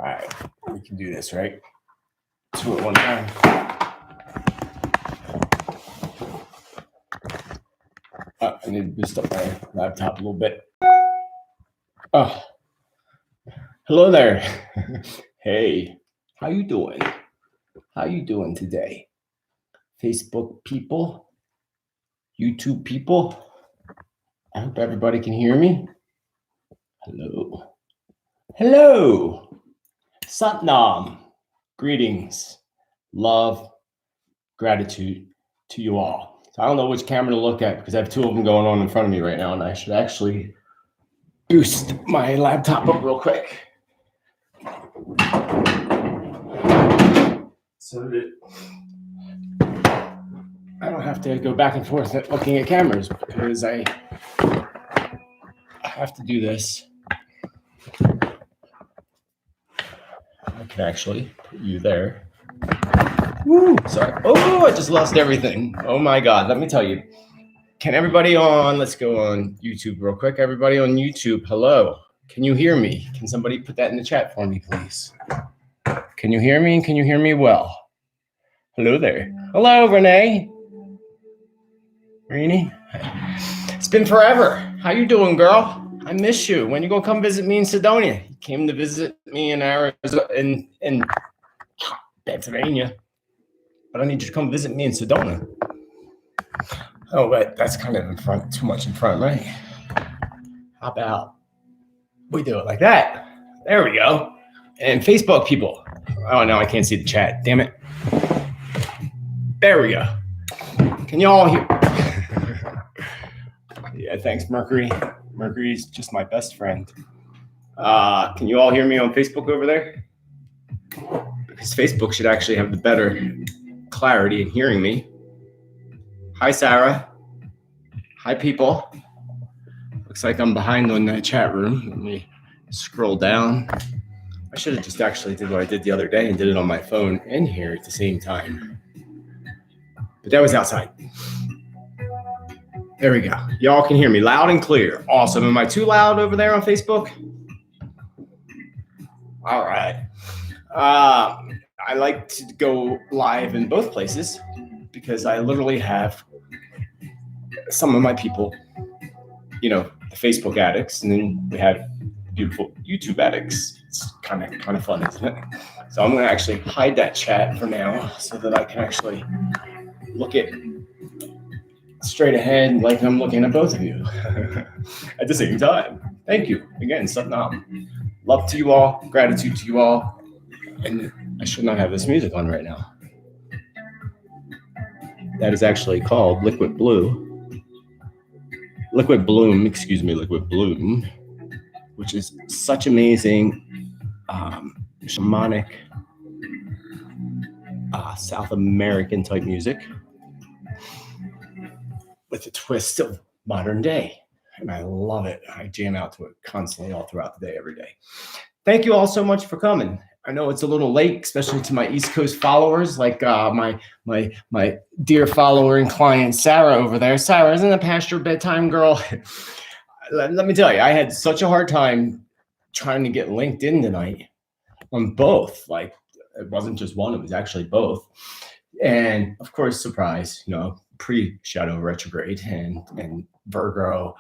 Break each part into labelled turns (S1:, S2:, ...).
S1: All right, we can do this, right? Two at one time. I need to boost up my laptop a little bit. Oh, hello there. Hey, how you doing? How you doing today? Facebook people, YouTube people. I hope everybody can hear me. Hello. Hello. Satnam. Greetings. Love. Gratitude to you all. So I don't know which camera to look at because I have two of them going on in front of me right now, and I should actually boost my laptop up real quick so that I don't have to go back and forth looking at cameras, because I have to do this. I can actually put you there. Woo, sorry. Oh, I just lost everything. Oh my God. Let me tell you. Can everybody let's go on YouTube real quick. Everybody on YouTube, hello. Can you hear me? Can somebody put that in the chat for me, please? Can you hear me? And can you hear me well? Hello there. Hello, Renee. Renee. It's been forever. How you doing, girl? I miss you. When you gonna come visit me in Sedonia? You came to visit me in Arizona, in Pennsylvania. But I need you to come visit me in Sedona. Oh, but that's kind of in front, too much in front, right? How about we do it like that? There we go. And Facebook people. Oh, no, I can't see the chat. Damn it. There we go. Can you all hear? Yeah, thanks, Mercury. Mercury's just my best friend. Can you all hear me on Facebook over there? Because Facebook should actually have the better clarity in hearing me. Hi, Sarah. Hi, people. Looks like I'm behind on that chat room. Let me scroll down. I should have just actually did what I did the other day and did it on my phone and here at the same time. But that was outside. There we go. Y'all can hear me loud and clear. Awesome. Am I too loud over there on Facebook? All right. I like to go live in both places because I literally have some of my people, you know, the Facebook addicts, and then we have beautiful YouTube addicts. It's kind of fun, isn't it? So I'm going to actually hide that chat for now so that I can actually look at straight ahead like I'm looking at both of you at the same time. Thank you again, Satnam. Love to you all, gratitude to you all, and I should not have this music on right now. That is actually called Liquid Bloom, Liquid Bloom, which is such amazing shamanic South American type music with a twist of modern day. And I love it. I jam out to it constantly all throughout the day, every day. Thank you all so much for coming. I know it's a little late, especially to my East Coast followers, like my dear follower and client, Sarah over there. Sarah, isn't that past your bedtime, girl? Let me tell you, I had such a hard time trying to get LinkedIn tonight on both. Like, it wasn't just one, it was actually both. And of course, surprise, you know, pre-shadow retrograde and Virgo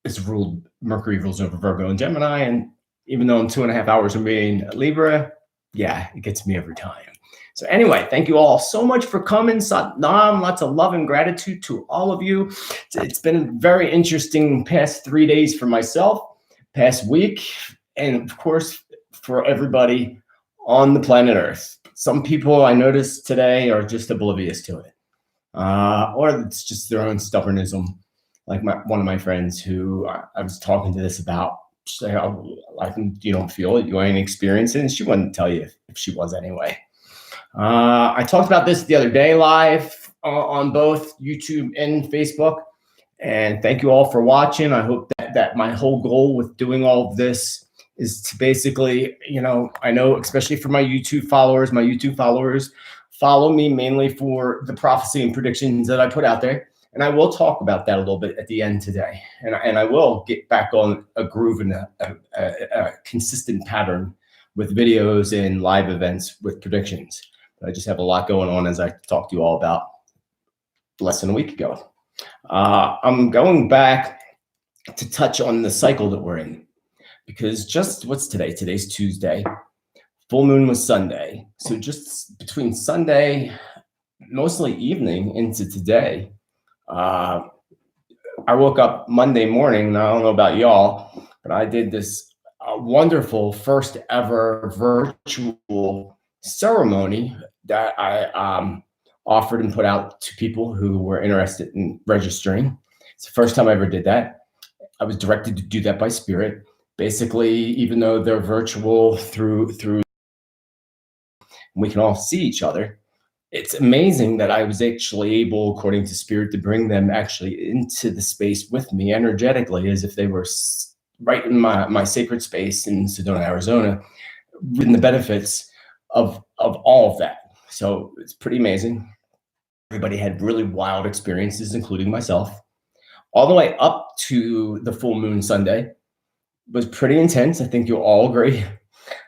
S1: is ruled, Mercury rules over Virgo and Gemini. And even though I'm 2.5 hours from being Libra, yeah, it gets me every time. So anyway, thank you all so much for coming. Satnam, lots of love and gratitude to all of you. It's been a very interesting past 3 days for myself, past week, and of course, for everybody on the planet Earth. Some people I noticed today are just oblivious to it. Or it's just their own stubbornism. Like one of my friends who I was talking to this about, say, like, you don't feel it, you ain't experiencing it. She wouldn't tell you if she was anyway. I talked about this the other day live on both YouTube and Facebook. And thank you all for watching. I hope that my whole goal with doing all of this is to basically, you know, I know especially for my YouTube followers follow me mainly for the prophecy and predictions that I put out there. And I will talk about that a little bit at the end today. And I will get back on a groove and a consistent pattern with videos and live events with predictions. But I just have a lot going on, as I talked to you all about less than a week ago. I'm going back to touch on the cycle that we're in, because just what's today? Today's Tuesday. Full moon was Sunday. So just between Sunday, mostly evening, into today, I woke up Monday morning, and I don't know about y'all, but I did this wonderful first ever virtual ceremony that I offered and put out to people who were interested in registering. It's the first time I ever did that. I was directed to do that by Spirit. Basically, even though they're virtual through we can all see each other, it's amazing that I was actually able, according to Spirit, to bring them actually into the space with me energetically, as if they were right in my sacred space in Sedona, Arizona, reaping the benefits of all of that. So it's pretty amazing. Everybody had really wild experiences, including myself. All the way up to the full moon Sunday was pretty intense. I think you'll all agree.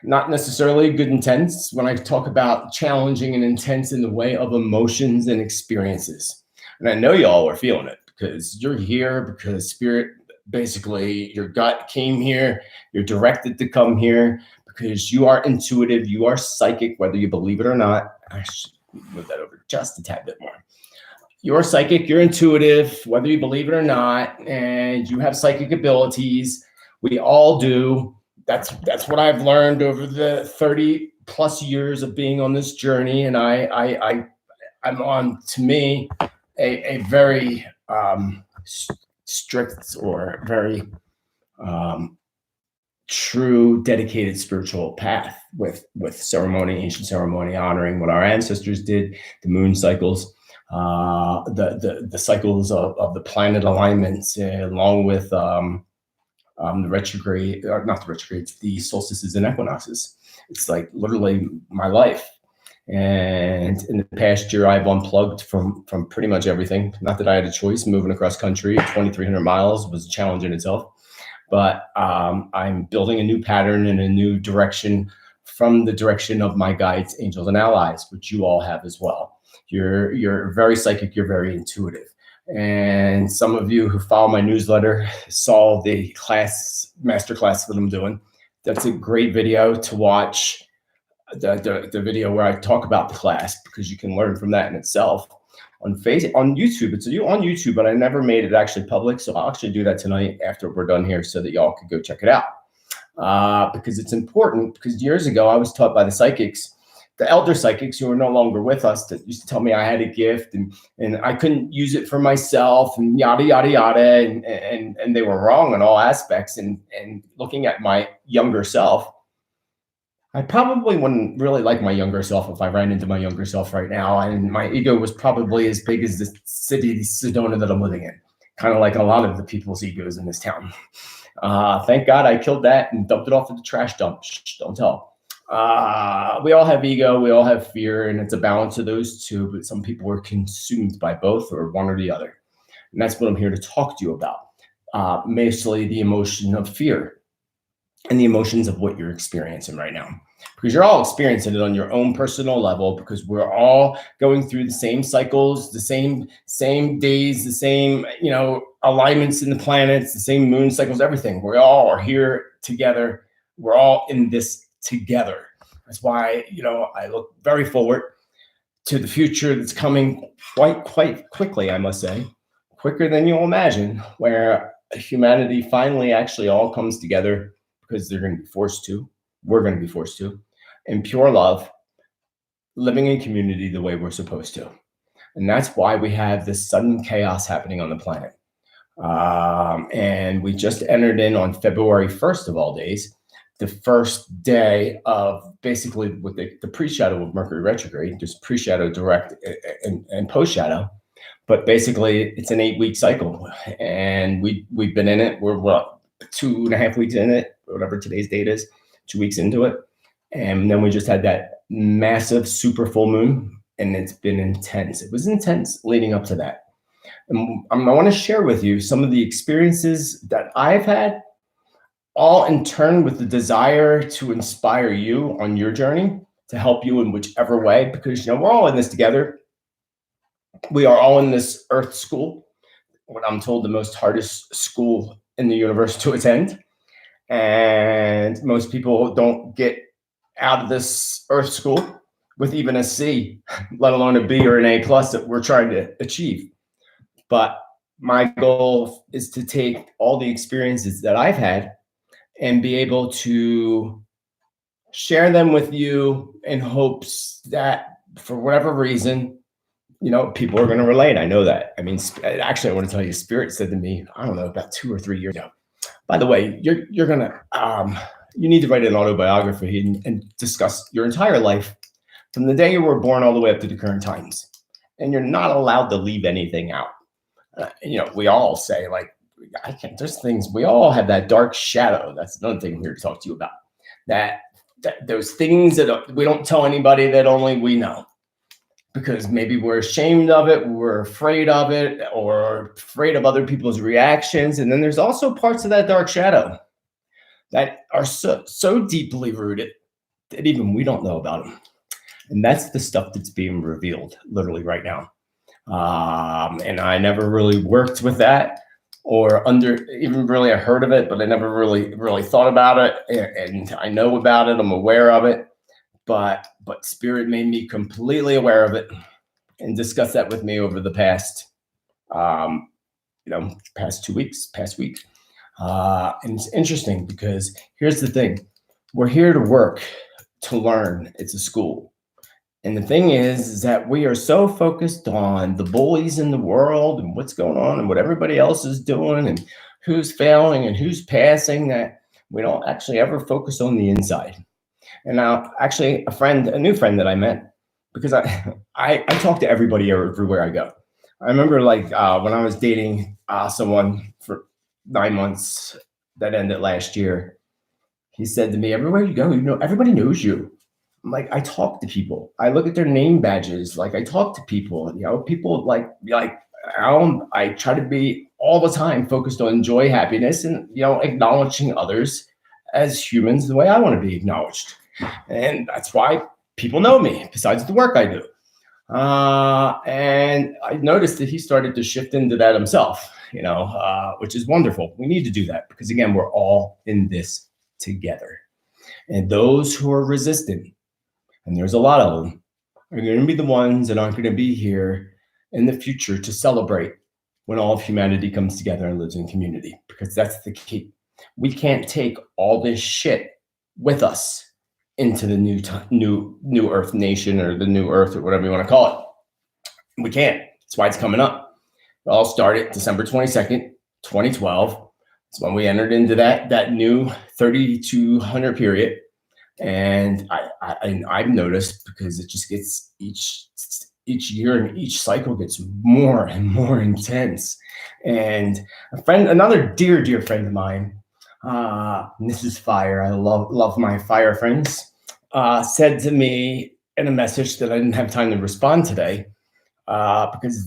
S1: Not necessarily good intense when I talk about challenging and intense in the way of emotions and experiences. And I know y'all are feeling it, because you're here because Spirit, basically your gut came here, you're directed to come here because you are intuitive, you are psychic, whether you believe it or not. I should move that over just a tad bit more. You're psychic, you're intuitive, whether you believe it or not, and you have psychic abilities. We all do. That's what I've learned over the 30 plus years of being on this journey. And I'm on, to me, a very strict or very true, dedicated spiritual path with ceremony, ancient ceremony, honoring what our ancestors did, the moon cycles, the cycles of the planet alignments, along with the retrograde, or not the retrogrades, the solstices and equinoxes. It's like literally my life. And in the past year, I've unplugged from pretty much everything. Not that I had a choice. Moving across country, 2,300 miles was a challenge in itself. But I'm building a new pattern and a new direction from the direction of my guides, angels, and allies, which you all have as well. You're very psychic. You're very intuitive. And some of you who follow my newsletter saw the master class that I'm doing. That's a great video to watch, the video where I talk about the class, because you can learn from that in itself. On YouTube, it's on YouTube, but I never made it actually public. So I'll actually do that tonight after we're done here, so that y'all could go check it out. Because it's important, because years ago I was taught by the psychics, the elder psychics who are no longer with us, that used to tell me I had a gift and I couldn't use it for myself, and yada, yada, yada. And they were wrong in all aspects. And looking at my younger self, I probably wouldn't really like my younger self if I ran into my younger self right now. And my ego was probably as big as the city, Sedona, that I'm living in. Kind of like a lot of the people's egos in this town. Thank God I killed that and dumped it off at the trash dump. Shh, don't tell. We all have ego, we all have fear, and it's a balance of those two, but some people are consumed by both, or one or the other. And that's what I'm here to talk to you about. Mostly the emotion of fear and the emotions of what you're experiencing right now, because you're all experiencing it on your own personal level, because we're all going through the same cycles, the same days, the same, alignments in the planets, the same moon cycles, everything. We all are here together. We're all in this together. That's why, I look very forward to the future that's coming quite quickly, I must say, quicker than you'll imagine, where humanity finally actually all comes together, because they're going to be forced to. We're going to be forced to, in pure love, living in community the way we're supposed to. And that's why we have this sudden chaos happening on the planet. And we just entered in on February 1st of all days, the first day of basically with the pre-shadow of Mercury retrograde. There's pre-shadow, direct, and post-shadow. But basically, it's an 8-week cycle. And we've been in it. We're 2.5 weeks in it, whatever today's date is, 2 weeks into it. And then we just had that massive super full moon, and it's been intense. It was intense leading up to that. And I want to share with you some of the experiences that I've had, all in turn with the desire to inspire you on your journey, to help you in whichever way, because we're all in this together. We are all in this earth school, what I'm told the most hardest school in the universe to attend. And most people don't get out of this earth school with even a C, let alone a B or an A plus that we're trying to achieve. But my goal is to take all the experiences that I've had and be able to share them with you in hopes that for whatever reason, people are going to relate. I know that. I mean, actually, I want to tell you, Spirit said to me, I don't know, about 2 or 3 years ago, by the way, you're going to, you need to write an autobiography and discuss your entire life from the day you were born all the way up to the current times. And you're not allowed to leave anything out. We all say, like, I can't, there's things, we all have that dark shadow. That's another thing I'm here to talk to you about. That those things that we don't tell anybody, that only we know. Because maybe we're ashamed of it, we're afraid of it, or afraid of other people's reactions. And then there's also parts of that dark shadow that are so deeply rooted that even we don't know about them. And that's the stuff that's being revealed literally right now. And I never really worked with that, or even really I heard of it, but I never really thought about it. And I know about it, I'm aware of it. But Spirit made me completely aware of it and discussed that with me over the past 2 weeks, past week. And it's interesting because here's the thing. We're here to work, to learn. It's a school. And the thing is that we are so focused on the bullies in the world and what's going on and what everybody else is doing and who's failing and who's passing, that we don't actually ever focus on the inside. And now, actually, a new friend that I met, because I talk to everybody everywhere I go. I remember, like, when I was dating someone for 9 months that ended last year, he said to me, everywhere you go, everybody knows you. I'm like, I talk to people. I look at their name badges. Like, I talk to people. People I try to be all the time focused on joy, happiness, and acknowledging others as humans the way I want to be acknowledged. And that's why people know me, besides the work I do. And I noticed that he started to shift into that himself, which is wonderful. We need to do that because, again, we're all in this together. And those who are resistant, and there's a lot of them, are going to be the ones that aren't going to be here in the future to celebrate when all of humanity comes together and lives in community, because that's the key. We can't take all this shit with us into the new Earth nation, or the new Earth, or whatever you want to call it. We can't. That's why it's coming up. It all started December 22nd, 2012. It's when we entered into that new 3200 period. And I've noticed, because it just gets each year and each cycle gets more and more intense. And another dear friend of mine, this is Fire. I love my Fire friends. Said to me in a message that I didn't have time to respond today, because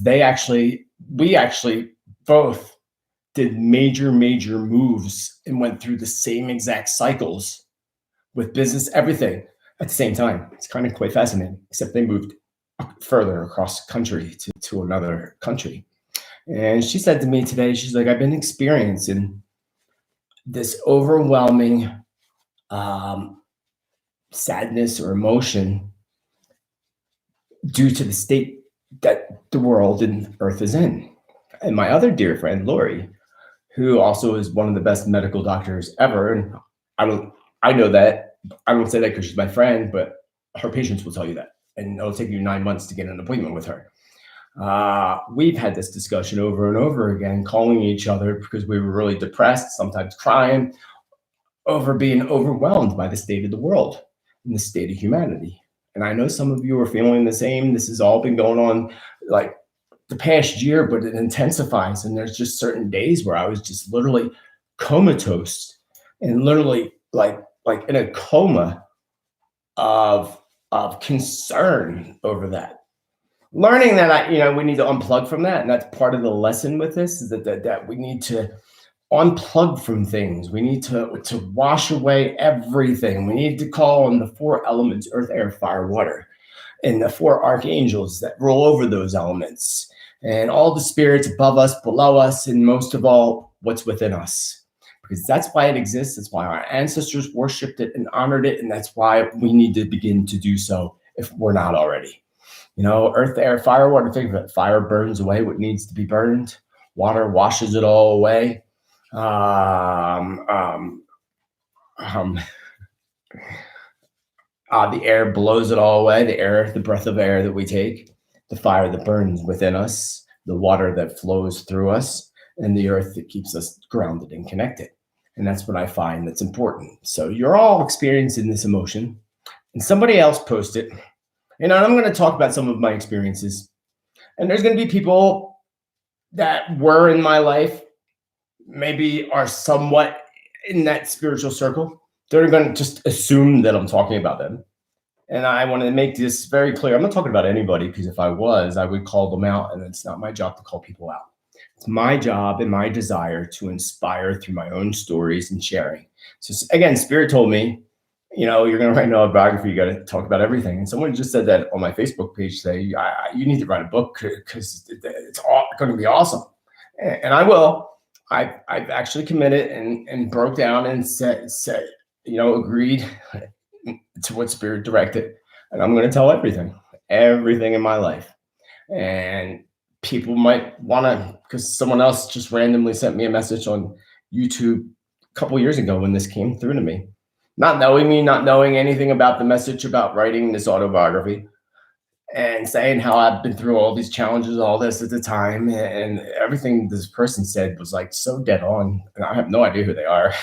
S1: we actually both did major moves and went through the same exact cycles with business, everything at the same time. It's kind of quite fascinating, except they moved further across country to another country. And she said to me today, she's like, I've been experiencing this overwhelming sadness or emotion due to the state that the world and Earth is in. And my other dear friend, Lori, who also is one of the best medical doctors ever, and I know that, I don't say that because she's my friend, but her patients will tell you that. And it'll take you 9 months to get an appointment with her. We've had this discussion over and over again, calling each other because we were really depressed, sometimes crying, over being overwhelmed by the state of the world and the state of humanity. And I know some of you are feeling the same. This has all been going on like the past year, but it intensifies. And there's just certain days where I was just literally comatose and literally like in a coma of concern over that. Learning that we need to unplug from that. And that's part of the lesson with this, is that we need to unplug from things. We need to wash away everything. We need to call on the four elements: earth, air, fire, water, and the four archangels that roll over those elements, and all the spirits above us, below us, and most of all, what's within us. Because that's why it exists. That's why our ancestors worshipped it and honored it. And that's why we need to begin to do so if we're not already. Earth, air, fire, water. Think of it. Fire burns away what needs to be burned. Water washes it all away. The air blows it all away. The air, the breath of air that we take. The fire that burns within us. The water that flows through us. And the earth that keeps us grounded and connected. And that's what I find that's important. So you're all experiencing this emotion, and somebody else posted, and I'm going to talk about some of my experiences. And there's going to be people that were in my life, maybe are somewhat in that spiritual circle. They're going to just assume that I'm talking about them. And I want to make this very clear. I'm not talking about anybody, because if I was, I would call them out, and it's not my job to call people out. It's my job and my desire to inspire through my own stories and sharing. So again, Spirit told me, you're going to write an autobiography. You got to talk about everything. And someone just said that on my Facebook page today. You need to write a book because it's going to be awesome. And I will. I've actually committed and broke down and said, agreed to what Spirit directed. And I'm going to tell everything in my life. And people might want to, because someone else just randomly sent me a message on YouTube a couple years ago when this came through to me. Not knowing me, not knowing anything about the message about writing this autobiography, and saying how I've been through all these challenges, all this at the time, and everything this person said was like so dead on. And I have no idea who they are.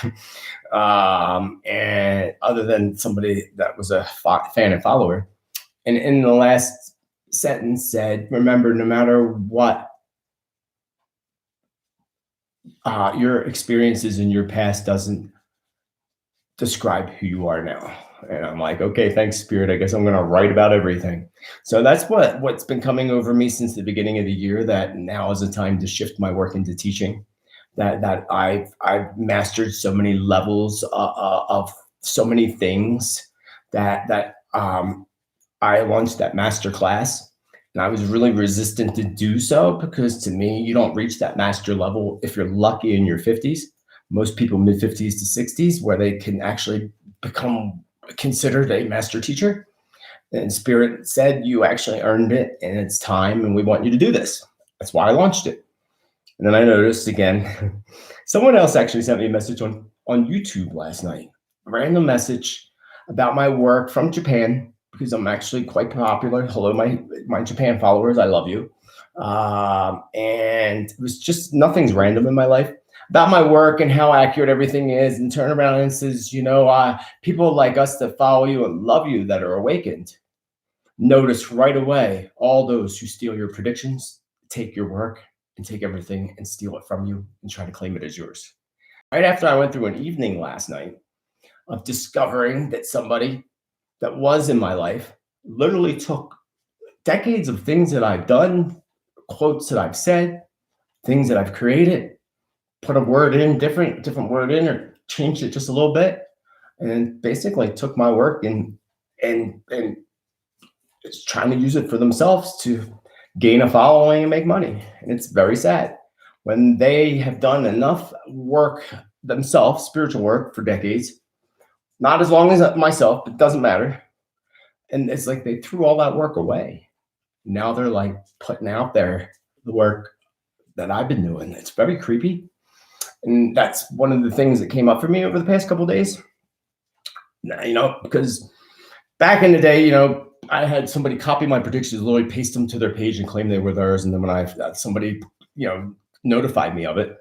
S1: And other than somebody that was a fan and follower. And in the last sentence said, remember, no matter what your experiences in your past doesn't describe who you are now. And I'm like, okay, thanks, Spirit. I guess I'm going to write about everything. So that's what's been coming over me since the beginning of the year, that now is the time to shift my work into teaching, that I've mastered so many levels of so many things that I launched that master class. And I was really resistant to do so, because to me, you don't reach that master level if you're lucky in your 50s. Most people mid-50s to 60s, where they can actually become considered a master teacher. And Spirit said, you actually earned it, and it's time, and we want you to do this. That's why I launched it. And then I noticed again, someone else actually sent me a message on YouTube last night, a random message about my work from Japan, because I'm actually quite popular. Hello, my Japan followers, I love you. And it was just, nothing's random in my life, about my work and how accurate everything is, and turn around and says, people like us that follow you and love you, that are awakened, notice right away all those who steal your predictions, take your work, and take everything and steal it from you and try to claim it as yours. Right after I went through an evening last night of discovering that somebody that was in my life literally took decades of things that I've done, quotes that I've said, things that I've created, put a word in, different word in, or changed it just a little bit, and basically took my work and is trying to use it for themselves to gain a following and make money. And it's very sad when they have done enough work themselves, spiritual work, for decades, not as long as myself, but it doesn't matter. And it's like they threw all that work away. Now they're like putting out there the work that I've been doing. It's very creepy. And that's one of the things that came up for me over the past couple of days. Because back in the day, I had somebody copy my predictions, literally paste them to their page and claim they were theirs. And then when somebody, notified me of it,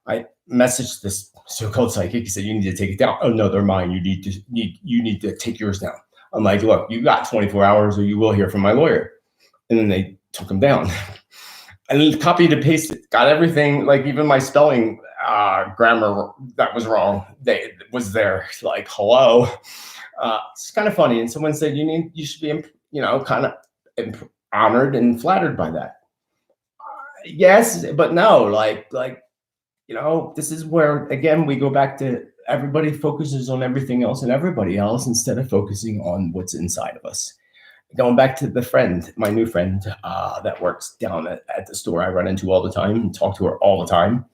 S1: I messaged this so-called psychic. He said, you need to take it down. Oh no, they're mine. You need to take yours down. I'm like, look, you got 24 hours or you will hear from my lawyer. And then they took them down. And copied and pasted, got everything, like even my spelling, grammar that was wrong, was there. Like, hello. It's kind of funny. And someone said, you should be, kind of honored and flattered by that. Yes, but no, like, this is where, again, we go back to everybody focuses on everything else and everybody else instead of focusing on what's inside of us. Going back to the friend, my new friend that works down at the store I run into all the time and talk to her all the time.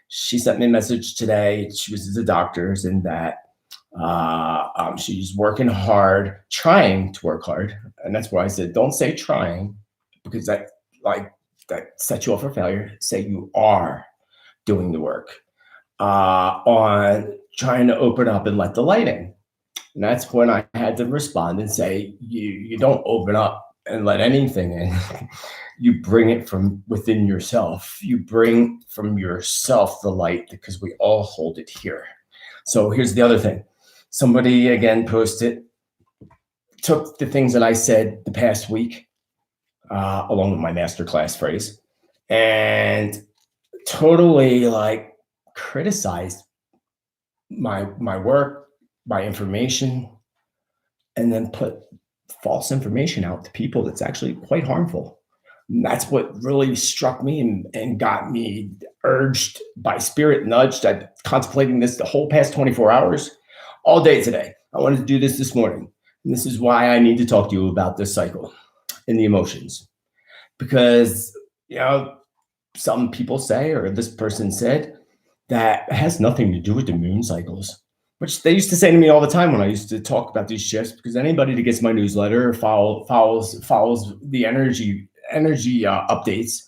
S1: She sent me a message today. She was at the doctor's and that she's working hard, trying to work hard. And that's why I said, don't say trying, because that sets you up for failure. Say you are doing the work on trying to open up and let the light in. And that's when I had to respond and say, you don't open up and let anything in. You bring it from within yourself. You bring from yourself the light, because we all hold it here. So here's the other thing. Somebody again posted, took the things that I said the past week, along with my masterclass phrase, and totally criticized my work, my information, and then put false information out to people that's actually quite harmful. And that's what really struck me and got me urged by Spirit Nudged. I've been contemplating this the whole past 24 hours, all day today. I wanted to do this morning. And this is why I need to talk to you about this cycle and the emotions. Because, some people say, or this person said, that has nothing to do with the moon cycles, which they used to say to me all the time when I used to talk about these shifts, because anybody that gets my newsletter or follows the energy updates,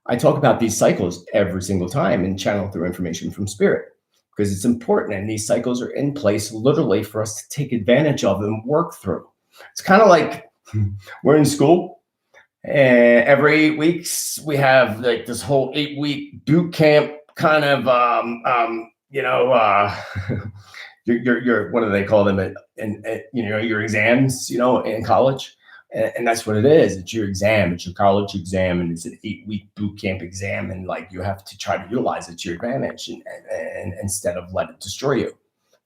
S1: I talk about these cycles every single time and channel through information from Spirit, because it's important. And these cycles are in place literally for us to take advantage of and work through. It's kind of like we're in school. And every 8 weeks we have this whole 8-week boot camp kind of your what do they call them your exams in college, and that's what it is. It's your exam. It's your college exam, and it's an 8-week boot camp exam, and you have to try to utilize it to your advantage and instead of let it destroy you.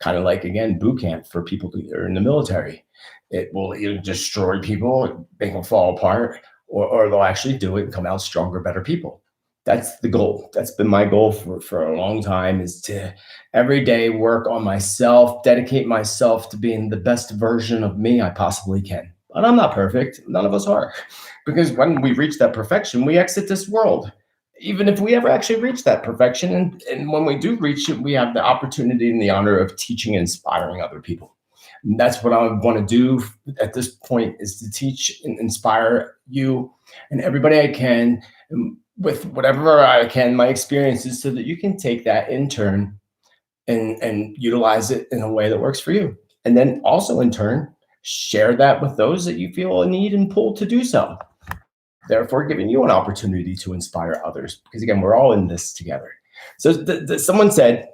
S1: Kind of like, again, boot camp for people that are in the military. It will either destroy people, make them fall apart, or they'll actually do it and come out stronger, better people. That's the goal. That's been my goal for a long time, is to every day work on myself, dedicate myself to being the best version of me I possibly can. But I'm not perfect. None of us are. Because when we reach that perfection, we exit this world. Even if we ever actually reach that perfection, and when we do reach it, we have the opportunity and the honor of teaching and inspiring other people. And that's what I want to do at this point, is to teach and inspire you and everybody I can with whatever I can, my experiences, so that you can take that in turn and utilize it in a way that works for you. And then also in turn, share that with those that you feel a need and pull to do so. Therefore, giving you an opportunity to inspire others, because again, we're all in this together. So someone said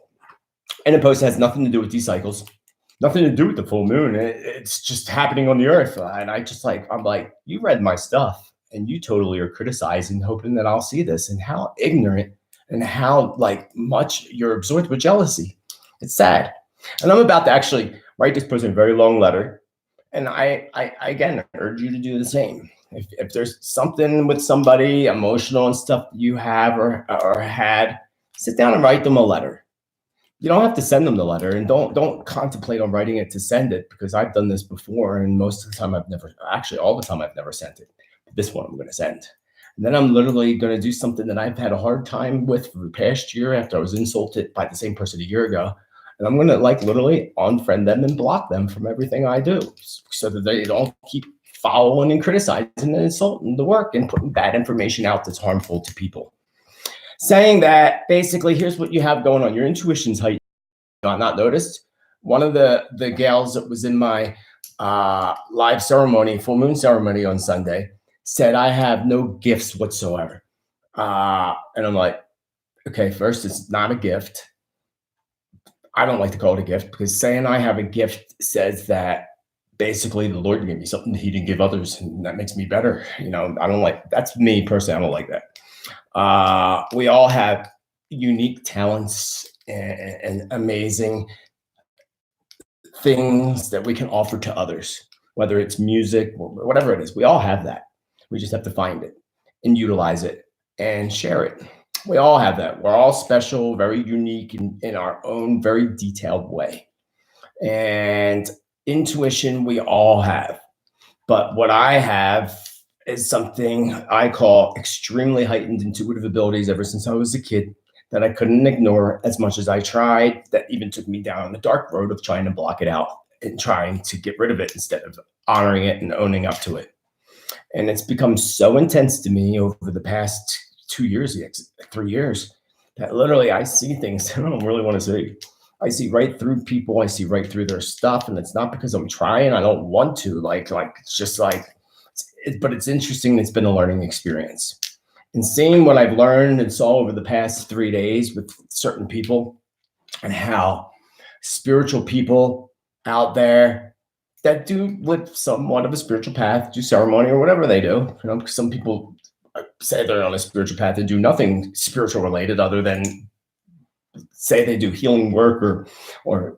S1: in a post, it has nothing to do with these cycles, nothing to do with the full moon. It's just happening on the earth. And I'm like, you read my stuff and you totally are criticizing, hoping that I'll see this, and how ignorant and how much you're absorbed with jealousy. It's sad. And I'm about to actually write this person a very long letter. And I again urge you to do the same. If there's something with somebody emotional and stuff you have or had, sit down and write them a letter. You don't have to send them the letter, and don't contemplate on writing it to send it, because I've done this before, and most of the time all the time I've never sent it. But this one I'm going to send. And then I'm literally going to do something that I've had a hard time with for the past year, after I was insulted by the same person a year ago. And I'm going to literally unfriend them and block them from everything I do, so that they don't keep following and criticizing and insulting the work and putting bad information out that's harmful to people. Saying that, basically, here's what you have going on. Your intuition's heightened. Not noticed. One of the gals that was in my live ceremony, full moon ceremony on Sunday, said I have no gifts whatsoever. And I'm like, okay, first, it's not a gift. I don't like to call it a gift, because saying I have a gift says that basically the Lord gave me something he didn't give others, and that makes me better. I don't like, that's me personally. I don't like that. We all have unique talents and amazing things that we can offer to others, whether it's music, whatever it is. We all have that. We just have to find it and utilize it and share it. We all have that. We're all special, very unique in our own very detailed way. And intuition, we all have. But what I have is something I call extremely heightened intuitive abilities ever since I was a kid that I couldn't ignore as much as I tried. That even took me down the dark road of trying to block it out and trying to get rid of it instead of honoring it and owning up to it. And it's become so intense to me over the past 2 years, 3 years, that literally I see things I don't really want to see. I see right through people. I see right through their stuff, and it's not because I'm trying. I don't want to. Like it's just like, but it's interesting. It's been a learning experience, and seeing what I've learned and saw over the past 3 days with certain people, and how spiritual people out there that do live somewhat of a spiritual path, do ceremony or whatever they do. You know, some people say they're on a spiritual path and do nothing spiritual related other than say they do healing work or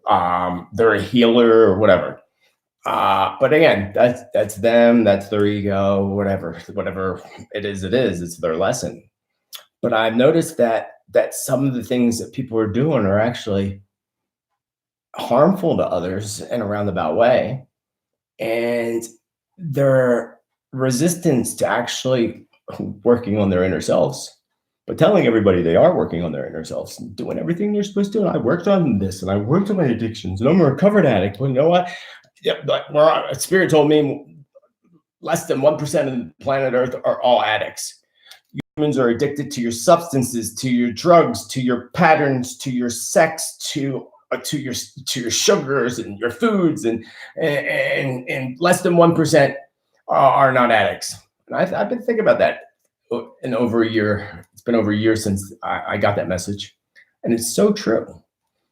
S1: they're a healer or whatever. But again, that's them, that's their ego, whatever it is, it's their lesson. But I've noticed that some of the things that people are doing are actually harmful to others in a roundabout way. And their resistance to actually working on their inner selves, but telling everybody they are working on their inner selves and doing everything they're supposed to do. And I worked on this and I worked on my addictions and I'm a recovered addict. Well, you know what? Yeah, but Spirit told me less than 1% of the planet Earth are all addicts. Humans are addicted to your substances, to your drugs, to your patterns, to your sex, to your sugars and your foods, and less than 1% are not addicts. And I've been thinking about that in over a year. It's been over a year since I got that message, and it's so true.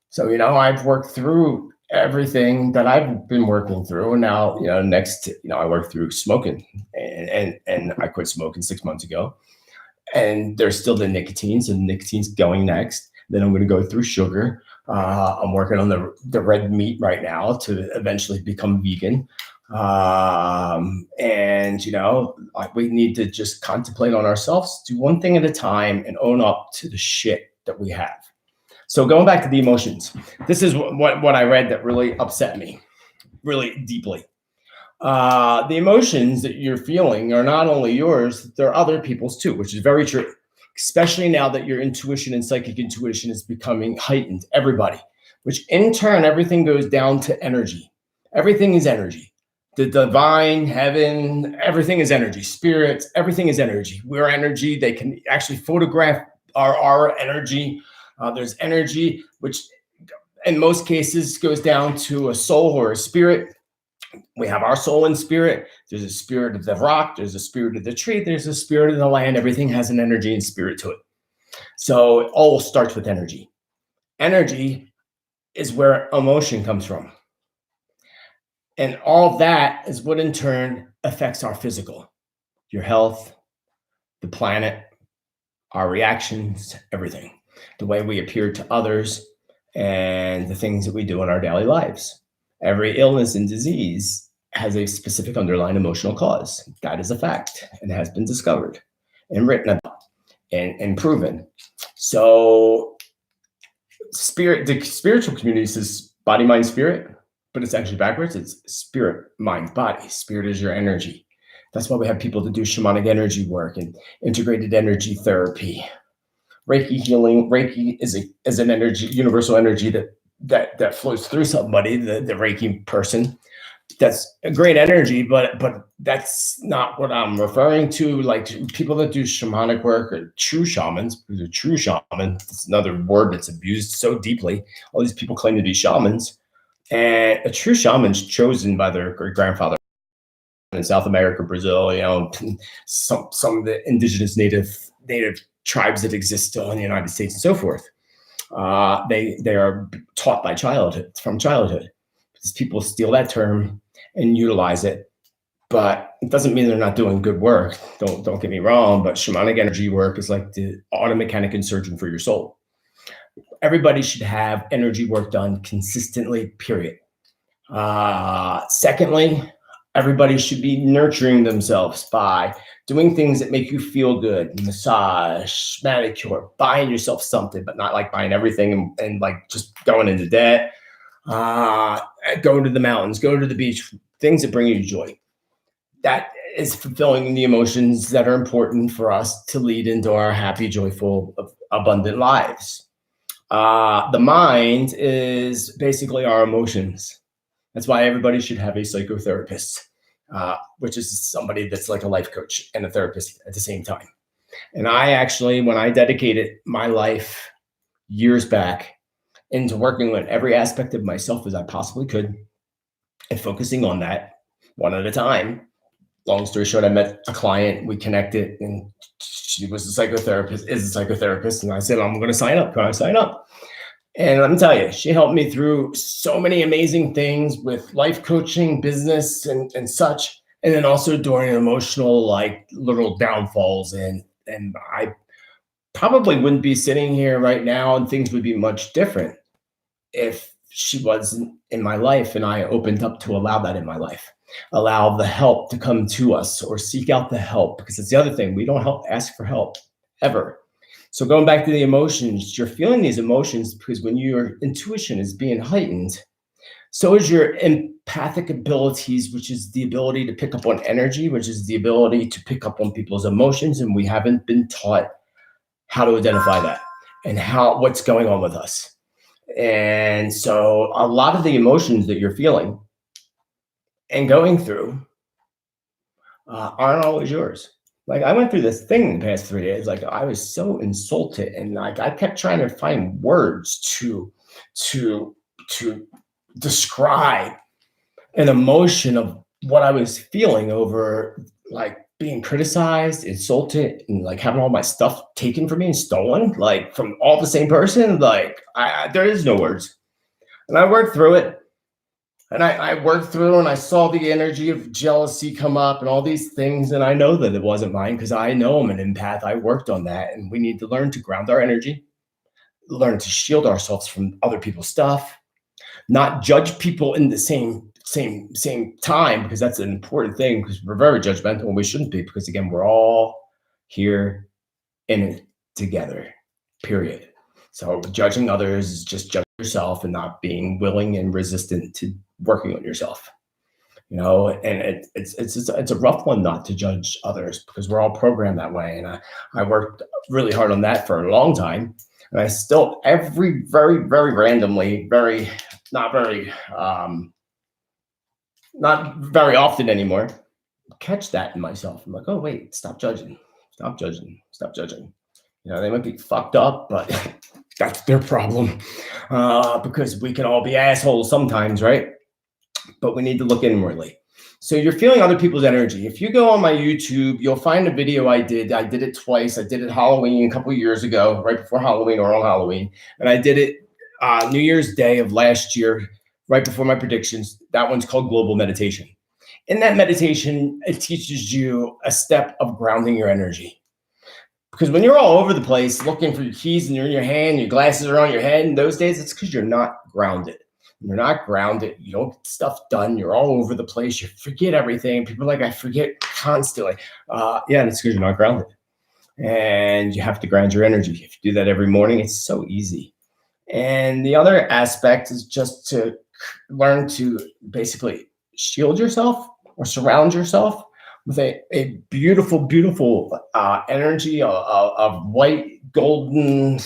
S1: So I've worked through everything that I've been working through, and now next I work through smoking, and I quit smoking 6 months ago, and there's still the nicotine, so the nicotine's going next. Then I'm going to go through sugar. I'm working on the red meat right now to eventually become vegan. And we need to just contemplate on ourselves, do one thing at a time, and own up to the shit that we have. So going back to the emotions, this is what I read that really upset me, really deeply. The emotions that you're feeling are not only yours, they're other people's too, which is very true. Especially now that your intuition and psychic intuition is becoming heightened, everybody, which in turn, everything goes down to energy. Everything is energy. The divine, heaven, everything is energy. Spirits, everything is energy. We're energy. They can actually photograph our energy. There's energy, which in most cases goes down to a soul or a spirit. We have our soul and spirit. There's a spirit of the rock. There's a spirit of the tree. There's a spirit of the land. Everything has an energy and spirit to it. So it all starts with energy. Energy is where emotion comes from. And all that is what in turn affects our physical, your health, the planet, our reactions, everything, the way we appear to others, and the things that we do in our daily lives. Every illness and disease has a specific underlying emotional cause. That is a fact and has been discovered and written about and proven. So the spiritual community says body, mind, spirit, but it's actually backwards. It's spirit, mind, body. Spirit is your energy. That's why we have people that do shamanic energy work and integrated energy therapy. Reiki healing. Reiki is an energy, universal energy that flows through somebody, the Reiki person. That's a great energy, but that's not what I'm referring to. Like people that do shamanic work or true shamans, because a true shaman, it's another word that's abused so deeply. All these people claim to be shamans, and a true shaman's chosen by their great grandfather in South America, Brazil, some of the indigenous native tribes that exist still in the United States and so forth. They are taught from childhood. Because people steal that term and utilize it, but it doesn't mean they're not doing good work. Don't get me wrong, but shamanic energy work is like the automechanic surgeon for your soul. Everybody should have energy work done consistently, period. Secondly, Everybody should be nurturing themselves by doing things that make you feel good. Massage, manicure, buying yourself something, but not like buying everything and like just going into debt. Go to the mountains, go to the beach, things that bring you joy. That is fulfilling the emotions that are important for us to lead into our happy, joyful, abundant lives. The mind is basically our emotions. That's why everybody should have a psychotherapist, which is somebody that's like a life coach and a therapist at the same time. And I actually, when I dedicated my life years back into working on every aspect of myself as I possibly could and focusing on that one at a time. Long story short, I met a client, we connected, and she was a psychotherapist, is a psychotherapist. And I said, I'm going to sign up. Can I sign up? And let me tell you, she helped me through so many amazing things with life coaching, business, and such. And then also during emotional, like little downfalls. And I probably wouldn't be sitting here right now, and things would be much different if she wasn't in my life and I opened up to allow that in my life. Allow the help to come to us or seek out the help, because it's the other thing. We don't ask for help ever. So going back to the emotions, you're feeling these emotions because when your intuition is being heightened, so is your empathic abilities, which is the ability to pick up on energy, which is the ability to pick up on people's emotions. And we haven't been taught how to identify that and what's going on with us. And so a lot of the emotions that you're feeling and going through aren't always yours. Like I went through this thing in the past 3 days. Like I was so insulted, and like I kept trying to find words to describe an emotion of what I was feeling over like being criticized, insulted, and like having all my stuff taken from me and stolen, like from all the same person. Like there is no words, and I worked through it. And I worked through and I saw the energy of jealousy come up and all these things. And I know that it wasn't mine because I know I'm an empath. I worked on that. And we need to learn to ground our energy, learn to shield ourselves from other people's stuff, not judge people in the same time, because that's an important thing, because we're very judgmental and we shouldn't be, because again, we're all here in it together, period. So judging others is just judging yourself and not being willing and resistant to working on yourself, and it's a rough one not to judge others, because we're all programmed that way. And I worked really hard on that for a long time, and I still very randomly, not very often anymore, catch that in myself. I'm like, oh wait, stop judging. They might be fucked up, but that's their problem, because we can all be assholes sometimes, right? But we need to look inwardly. So you're feeling other people's energy. If you go on my YouTube, you'll find a video I did. I did it twice. I did it Halloween a couple of years ago, right before Halloween or on Halloween. And I did it New Year's Day of last year, right before my predictions. That one's called Global Meditation. In that meditation, it teaches you a step of grounding your energy. Because when you're all over the place looking for your keys and you're in your hand, your glasses are on your head in those days, it's because you're not grounded. You're not grounded. You don't get stuff done. You're all over the place. You forget everything. People are like, I forget constantly. And it's because you're not grounded. And you have to ground your energy. If you do that every morning, it's so easy. And the other aspect is just to learn to basically shield yourself or surround yourself with a beautiful energy of white, golden,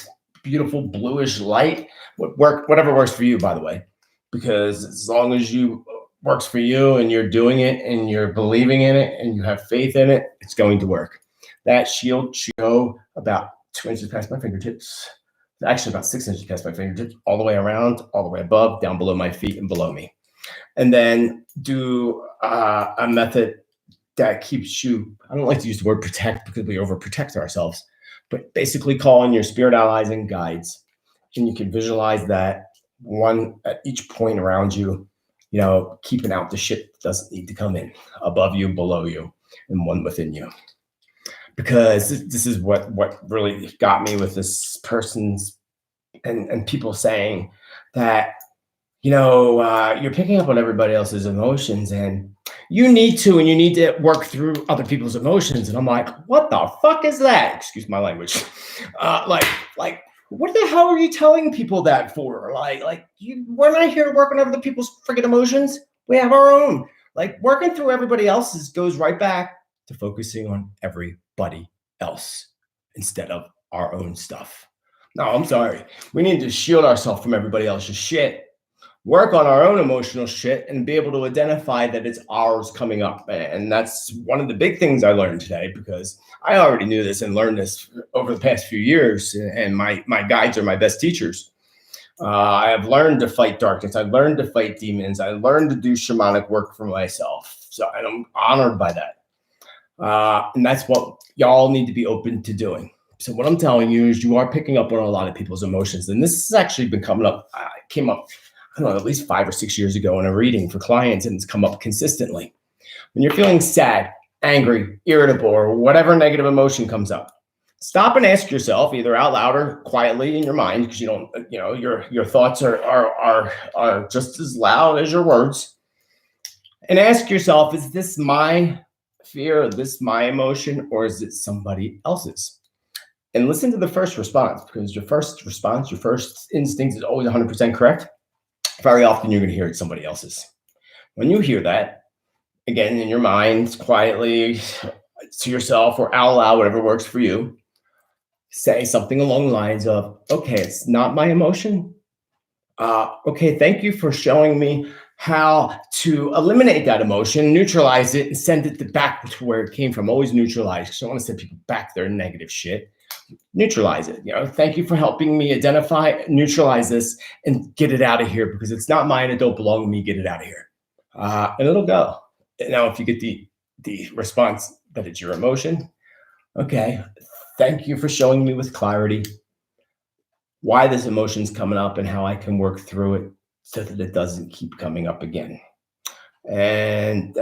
S1: beautiful bluish light. Whatever works for you, by the way, because as long as you works for you and you're doing it and you're believing in it and you have faith in it, it's going to work. That shield should go about 2 inches past my fingertips. Actually, about 6 inches past my fingertips, all the way around, all the way above, down below my feet and below me. And then do a method that keeps you, I don't like to use the word protect because we overprotect ourselves, but basically call on your spirit allies and guides. And you can visualize that one at each point around you, keeping out the shit that doesn't need to come in, above you, below you, and one within you. Because this is what really got me with this person's and people saying that, you're picking up on everybody else's emotions and you need to, and you need to work through other people's emotions. And I'm like, what the fuck is that? Excuse my language. Like, what the hell are you telling people that for? We're not here to work on other people's freaking emotions. We have our own. Like, working through everybody else's goes right back to focusing on everybody else instead of our own stuff. No, I'm sorry. We need to shield ourselves from everybody else's shit, work on our own emotional shit, and be able to identify that it's ours coming up. And that's one of the big things I learned today, because I already knew this and learned this over the past few years. And my guides are my best teachers. I have learned to fight darkness. I've learned to fight demons. I learned to do shamanic work for myself. So and I'm honored by that. And that's what y'all need to be open to doing. So what I'm telling you is you are picking up on a lot of people's emotions. And this has actually been coming up. Came up, I don't know, at least 5 or 6 years ago in a reading for clients, and it's come up consistently. When you're feeling sad, angry, irritable, or whatever negative emotion comes up, stop and ask yourself, either out loud or quietly in your mind, because you don't, your thoughts are just as loud as your words. And ask yourself, is this my fear, or this my emotion, or is it somebody else's? And listen to the first response, because your first response, your first instinct is always 100% correct. Very often you're going to hear it's somebody else's. When you hear that, again, in your mind, quietly to yourself or out loud, whatever works for you, say something along the lines of, okay, it's not my emotion. Okay, thank you for showing me how to eliminate that emotion, neutralize it, and send it back to where it came from. Always neutralize, because I want to send people back their negative shit. Neutralize it. Thank you for helping me identify, neutralize this, and get it out of here, because it's not mine. It don't belong to me. Get it out of here. And it'll go. Now, if you get the response that it's your emotion, okay, thank you for showing me with clarity why this emotion's coming up and how I can work through it so that it doesn't keep coming up again. And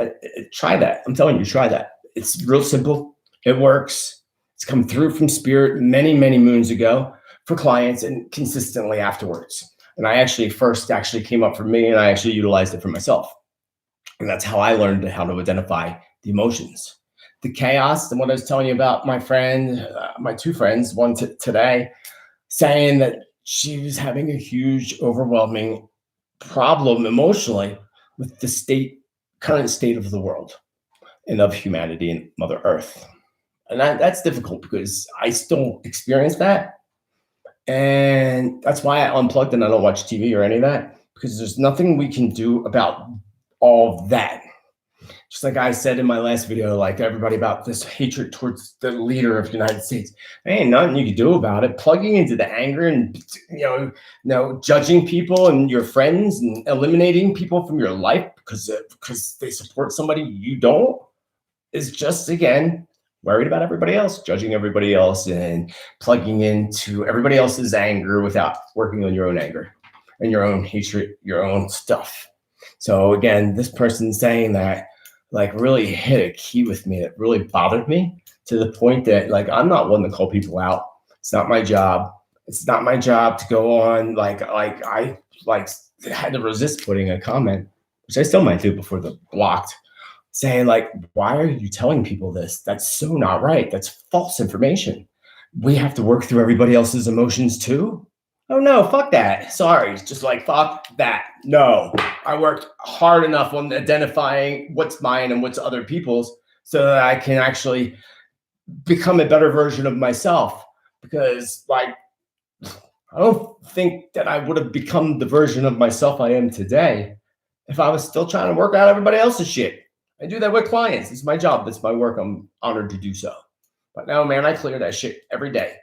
S1: try that. I'm telling you, try that. It's real simple. It works. It's come through from Spirit many, many moons ago for clients, and consistently afterwards. And I first came up for me, and I actually utilized it for myself. And that's how I learned how to identify the emotions. The chaos, and what I was telling you about my friend, my two friends, one today, saying that she was having a huge, overwhelming problem emotionally with the current state of the world and of humanity and Mother Earth. And that's difficult, because I still experience that. And that's why I unplugged and I don't watch TV or any of that, because there's nothing we can do about all of that. Just like I said in my last video, like everybody about this hatred towards the leader of the United States, there ain't nothing you can do about it. Plugging into the anger and, judging people and your friends and eliminating people from your life because they support somebody you don't is just, again, worried about everybody else, judging everybody else, and plugging into everybody else's anger without working on your own anger and your own hatred, your own stuff. So again, this person saying that really hit a key with me that really bothered me, to the point that I'm not one to call people out. It's not my job. It's not my job to go on I had to resist putting a comment, which I still might do before the blocked, saying why are you telling people this? That's so not right. That's false information. We have to work through everybody else's emotions too. Oh no, fuck that. Sorry. It's just fuck that. No, I worked hard enough on identifying what's mine and what's other people's, so that I can actually become a better version of myself. Because I don't think that I would have become the version of myself I am today if I was still trying to work out everybody else's shit. I do that with clients. It's my job. That's my work. I'm honored to do so. But no, man, I clear that shit every day.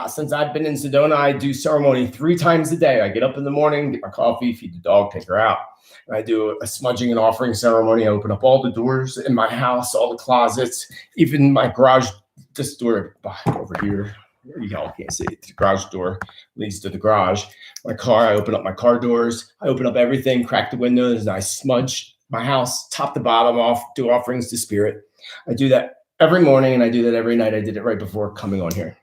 S1: Since I've been in Sedona, I do ceremony 3 times a day. I get up in the morning, get my coffee, feed the dog, take her out. And I do a smudging and offering ceremony. I open up all the doors in my house, all the closets, even my garage, this door over here. Y'all can't see it. The garage door leads to the garage. My car, I open up my car doors. I open up everything, crack the windows, and I smudge my house top to bottom off, do offerings to Spirit. I do that every morning, and I do that every night. I did it right before coming on here,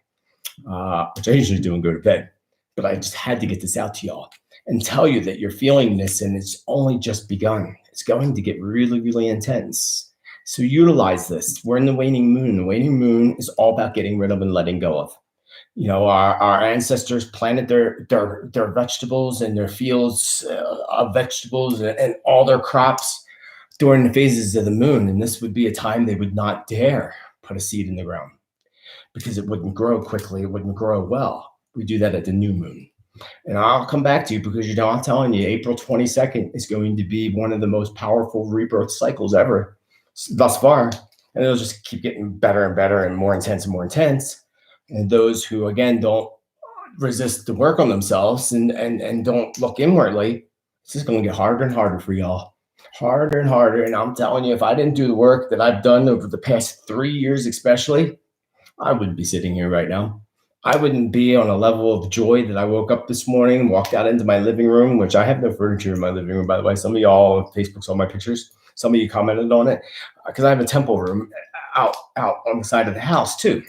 S1: which I usually do and go to bed. But I just had to get this out to y'all and tell you that you're feeling this, and it's only just begun. it's going to get really, really intense. So utilize this. We're in the waning moon. The waning moon is all about getting rid of and letting go of. Our ancestors planted their vegetables and their fields of vegetables and all their crops during the phases of the moon. And this would be a time they would not dare put a seed in the ground because it wouldn't grow quickly. It wouldn't grow well. We do that at the new moon. And I'll come back to you because, I'm telling you, April 22nd is going to be one of the most powerful rebirth cycles ever thus far. And it'll just keep getting better and better and more intense and more intense. And those who, again, don't resist the work on themselves and don't look inwardly, it's just going to get harder and harder for y'all. Harder and harder. And I'm telling you, if I didn't do the work that I've done over the past 3 years, especially, I wouldn't be sitting here right now. I wouldn't be on a level of joy that I woke up this morning and walked out into my living room, which I have no furniture in my living room, by the way. Some of y'all on Facebook saw my pictures. Some of you commented on it because I have a temple room out on the side of the house too.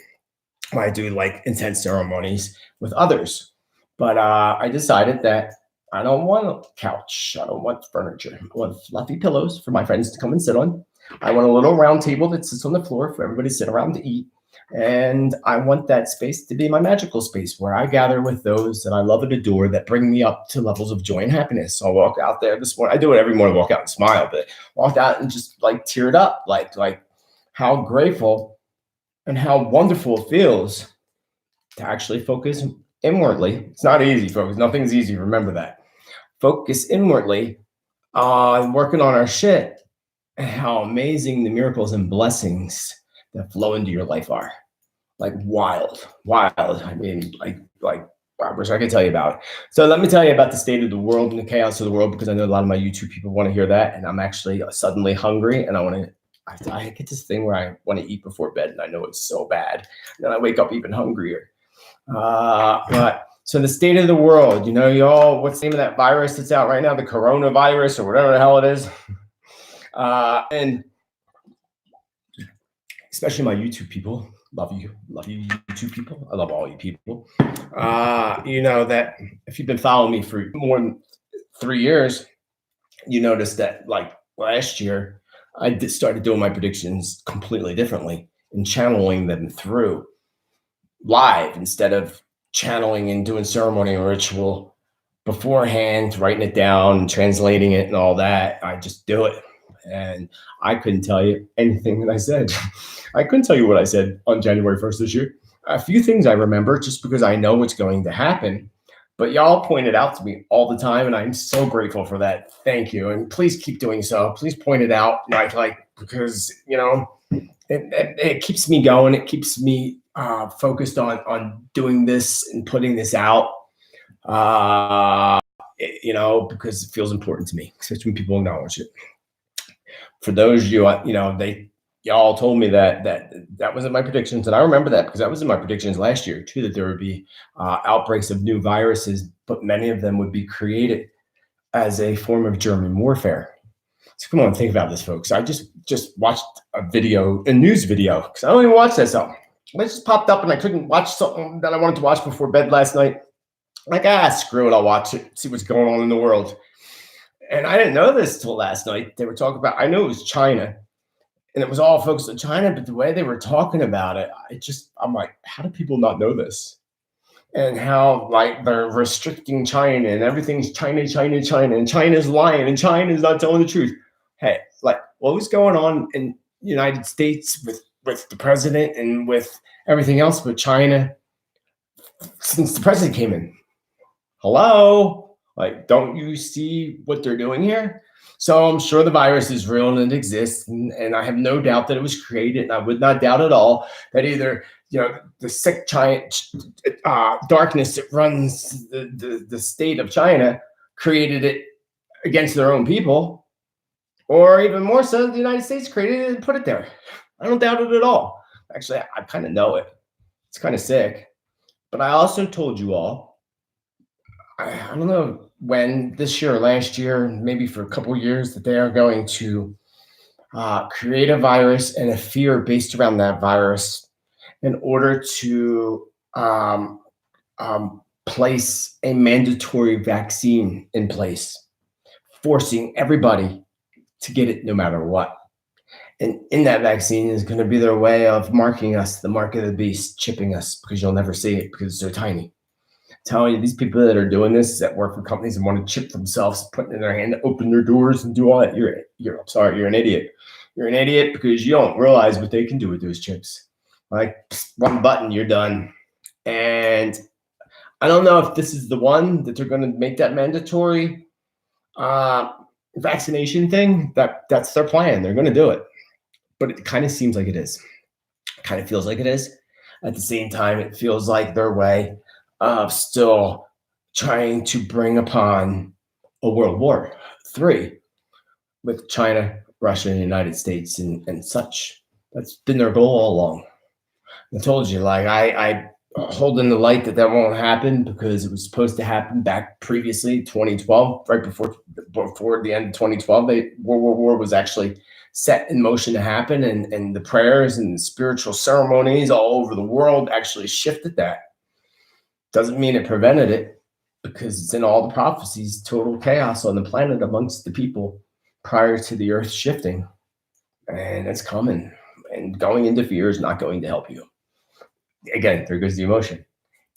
S1: I do like intense ceremonies with others. But I decided that I don't want a couch. I don't want furniture. I want fluffy pillows for my friends to come and sit on. I want a little round table that sits on the floor for everybody to sit around to eat. And I want that space to be my magical space where I gather with those that I love and adore that bring me up to levels of joy and happiness. So I walk out there this morning. I do it every morning, walk out and smile, but walked out and just like teared up, like how grateful and how wonderful it feels to actually focus inwardly. It's not easy, folks. Nothing's easy. Remember that. Focus inwardly on working on our shit and how amazing the miracles and blessings that flow into your life are. Like wild. I mean, like I wish I could tell you about it. So let me tell you about the state of the world and the chaos of the world, because I know a lot of my YouTube people want to hear that. And I'm actually suddenly hungry and I get this thing where I want to eat before bed and I know it's so bad. And then I wake up even hungrier. But so the state of the world, y'all, what's the name of that virus that's out right now? The coronavirus or whatever the hell it is. And especially my YouTube people, love you YouTube people. I love all you people. You know that if you've been following me for more than 3 years, you noticed that like last year, I started doing my predictions completely differently and channeling them through live instead of channeling and doing ceremony or ritual beforehand, writing it down and translating it and all that. I just do it. And I couldn't tell you anything that I said. I couldn't tell you what I said on January 1st this year. A few things I remember just because I know what's going to happen. But y'all point it out to me all the time, and I'm so grateful for that. Thank you. And please keep doing so. Please point it out, because, it keeps me going. It keeps me focused on doing this and putting this out, because it feels important to me, especially when people acknowledge it. For those of you, y'all told me that wasn't my predictions, and I remember that because that was in my predictions last year too, that there would be outbreaks of new viruses, but many of them would be created as a form of German warfare. So come on, think about this, folks. I just watched a news video, because I don't even watch that stuff. It just popped up and I couldn't watch something that I wanted to watch before bed last night. Like, screw it, I'll watch it, see what's going on in the world. And I didn't know this till last night. They were talking about, I knew it was China, and it was all focused on China, but the way they were talking about it, I'm like, how do people not know this? And how they're restricting China and everything's China, and China's lying and China's not telling the truth. Hey, what was going on in the United States with the president and with everything else with China since the president came in? Hello? Don't you see what they're doing here? So I'm sure the virus is real and it exists, and I have no doubt that it was created. And I would not doubt at all that either the sick giant darkness that runs the state of China created it against their own people, or even more so, the United States created it and put it there. I don't doubt it at all. Actually, I kind of know it. It's kind of sick. But I also told you all, I don't know when, this year or last year, maybe for a couple of years, that they are going to create a virus and a fear based around that virus in order to place a mandatory vaccine in place, forcing everybody to get it no matter what. And in that vaccine is going to be their way of marking us, the mark of the beast, chipping us, because you'll never see it because it's so tiny. I'm telling you, these people that are doing this, that work for companies and want to chip themselves, putting in their hand to open their doors and do all that, I'm sorry, you're an idiot. You're an idiot because you don't realize what they can do with those chips. Like, one button, you're done. And I don't know if this is the one that they're going to make that mandatory vaccination thing. That's their plan. They're going to do it. But it kind of seems like it is. It kind of feels like it is. At the same time, it feels like their way of still trying to bring upon a World War III with China, Russia, and the United States and such. That's been their goal all along. I told you, like, I hold in the light that won't happen because it was supposed to happen back previously, 2012, right before the end of 2012. World War was actually set in motion to happen, and the prayers and the spiritual ceremonies all over the world actually shifted that. Doesn't mean it prevented it, because it's in all the prophecies, total chaos on the planet amongst the people prior to the earth shifting. And it's coming. And going into fear is not going to help you. Again, there goes the emotion.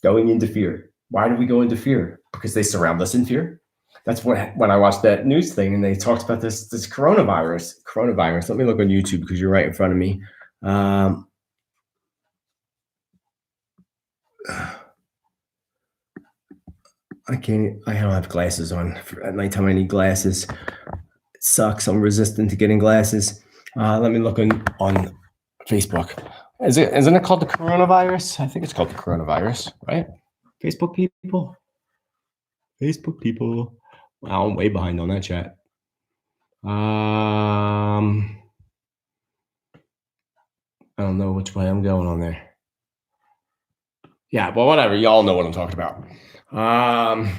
S1: Going into fear. Why do we go into fear? Because they surround us in fear. That's when I watched that news thing and they talked about this coronavirus. Let me look on YouTube because you're right in front of me. I don't have glasses on. At nighttime, I need glasses. It sucks. I'm resistant to getting glasses. Let me look on Facebook. Isn't it called the coronavirus? I think it's called the coronavirus, right? Facebook people. Wow, I'm way behind on that chat. I don't know which way I'm going on there. Yeah, well, whatever. Y'all know what I'm talking about. I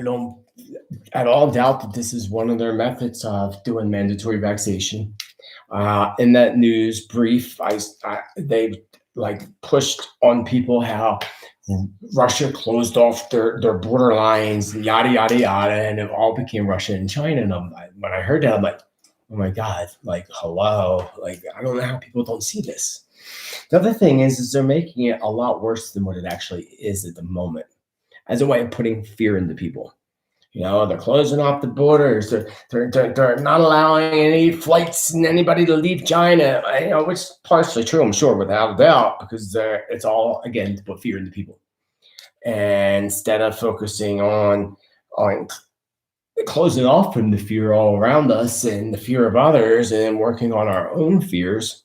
S1: don't at all doubt that this is one of their methods of doing mandatory vaccination. In that news brief, they pushed on people how Russia closed off their border lines and yada, yada, yada, and it all became Russia and China. And when I heard that, I'm like, oh my God, hello. I don't know how people don't see this. The other thing is they're making it a lot worse than what it actually is at the moment, as a way of putting fear into people. They're closing off the borders. They're not allowing any flights and anybody to leave China. Which is partially true, I'm sure, without a doubt, because it's all, again, to put fear into people. And instead of focusing on closing off from the fear all around us and the fear of others and working on our own fears,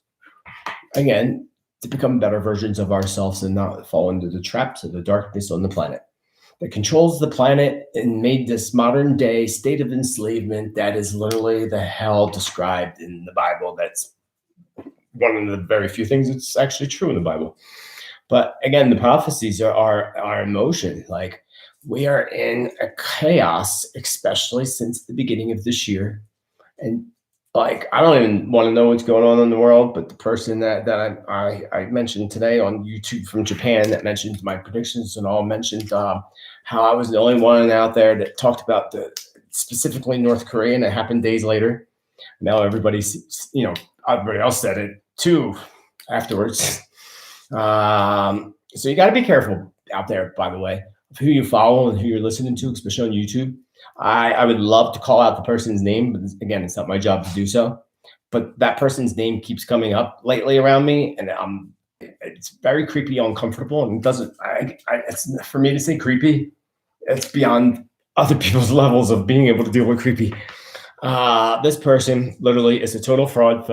S1: again, to become better versions of ourselves and not fall into the traps of the darkness on the planet that controls the planet and made this modern day state of enslavement that is literally the hell described in the Bible. That's one of the very few things that's actually true in the Bible. But again, the prophecies are in motion. We are in a chaos, especially since the beginning of this year. And I don't even want to know what's going on in the world, but the person that I mentioned today on YouTube from Japan that mentioned my predictions and all mentioned how I was the only one out there that talked about specifically North Korea, and it happened days later. Now everybody else said it too afterwards. So you got to be careful out there, by the way, of who you follow and who you're listening to, especially on YouTube. I would love to call out the person's name, but again, it's not my job to do so. But that person's name keeps coming up lately around me, and it's very creepy, uncomfortable, and it's for me to say creepy. It's beyond other people's levels of being able to deal with creepy. This person literally is a total fraud,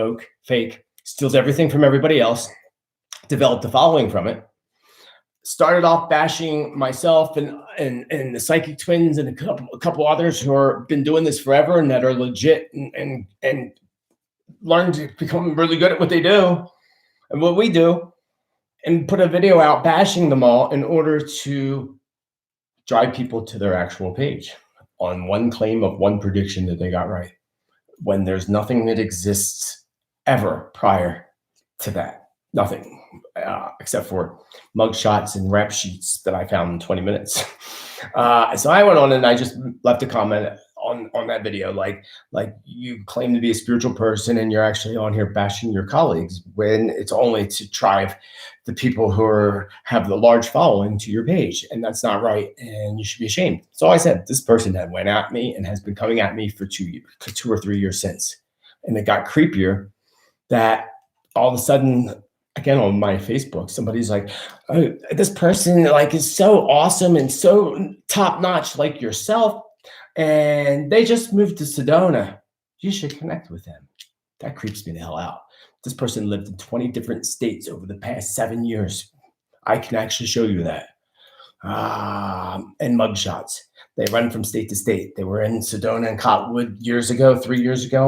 S1: fake, steals everything from everybody else, developed a following from it. Started off bashing myself and the psychic twins and a couple others who have been doing this forever and that are legit and learned to become really good at what they do and what we do, and put a video out bashing them all in order to drive people to their actual page on one claim of one prediction that they got right, when there's nothing that exists ever prior to that. Nothing, except for mugshots and rap sheets that I found in 20 minutes. So I went on and I just left a comment on that video, like you claim to be a spiritual person and you're actually on here bashing your colleagues when it's only to drive the people who have the large following to your page, and that's not right, and you should be ashamed. So I said this person that went at me and has been coming at me for 2 or 3 years since, and it got creepier that all of a sudden, again, on my Facebook, somebody's like, oh, this person like is so awesome and so top notch like yourself, and they just moved to Sedona. You should connect with them. That creeps me the hell out. This person lived in 20 different states over the past 7 years. I can actually show you that. And mugshots. They run from state to state. They were in Sedona and Cottonwood 3 years ago,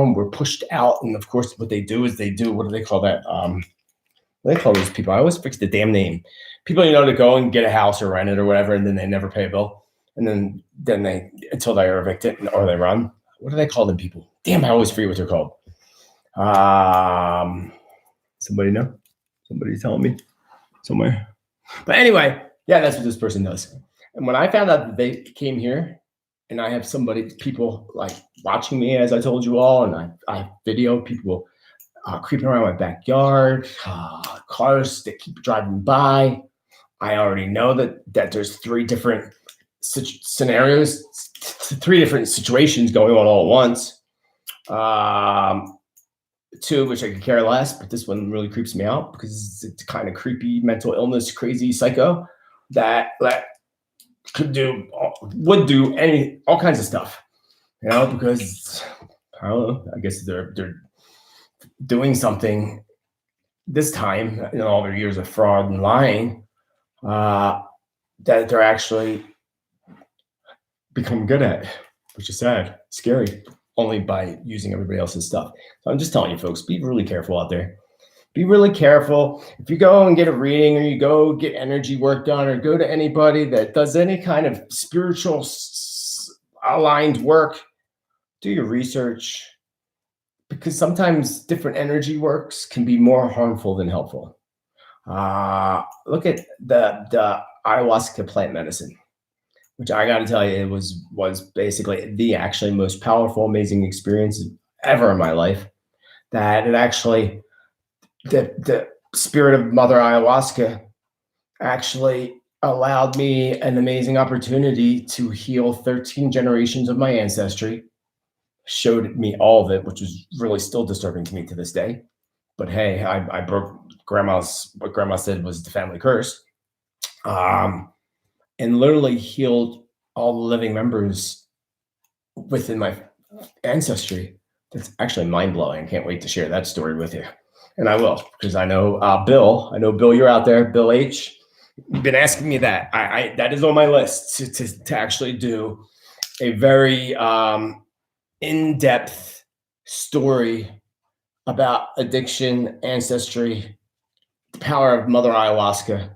S1: and were pushed out. And of course, what they do is what do they call that? What do they call those people? I always fix the damn name. People, to go and get a house or rent it or whatever, and then they never pay a bill. And then they, until they are evicted or they run. What do they call them people? Damn, I always forget what they're called. Somebody know? Somebody tell me somewhere. But anyway, yeah, that's what this person does. And when I found out that they came here, and I have people like watching me, as I told you all, and I video people creeping around my backyard, cars that keep driving by. I already know that there's 3 different scenarios, 3 different situations going on all at once. 2, which I could care less, but this one really creeps me out because it's kind of creepy, mental illness, crazy psycho that would do all kinds of stuff, because I don't know. I guess they're doing something this time in all their years of fraud and lying that they're actually become good at, which is sad, scary, only by using everybody else's stuff. So I'm just telling you, folks, be really careful out there. Be really careful. If you go and get a reading, or you go get energy work done, or go to anybody that does any kind of spiritual aligned work, do your research, because sometimes different energy works can be more harmful than helpful. Look at the ayahuasca plant medicine, which I got to tell you, it was basically the actually most powerful, amazing experience ever in my life. That it actually, the spirit of Mother Ayahuasca actually allowed me an amazing opportunity to heal 13 generations of my ancestry. Showed me all of it, which is really still disturbing to me to this day. But hey, I broke what grandma said was the family curse. And literally healed all the living members within my ancestry. That's actually mind-blowing. I can't wait to share that story with you. And I will, because I know Bill. I know, Bill, you're out there. Bill H. You've been asking me that. I that is on my list to actually do a very in-depth story about addiction, ancestry, the power of Mother Ayahuasca,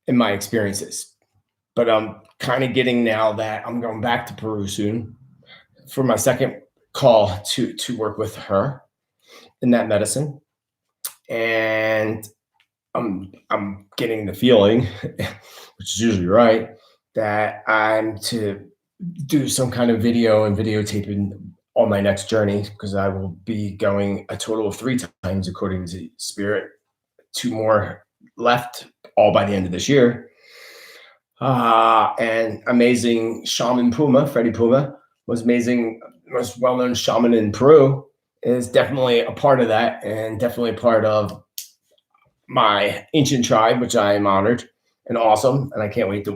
S1: in my experiences. But I'm kind of getting now that I'm going back to Peru soon for my second call to work with her in that medicine. And I'm getting the feeling, which is usually right, that I'm to do some kind of video and videotaping on my next journey, because I will be going a total of 3 times according to Spirit, 2 more left, all by the end of this year. And amazing shaman Puma, Freddie Puma, most well-known shaman in Peru, is definitely a part of that, and definitely a part of my ancient tribe, which I am honored and awesome. And I can't wait to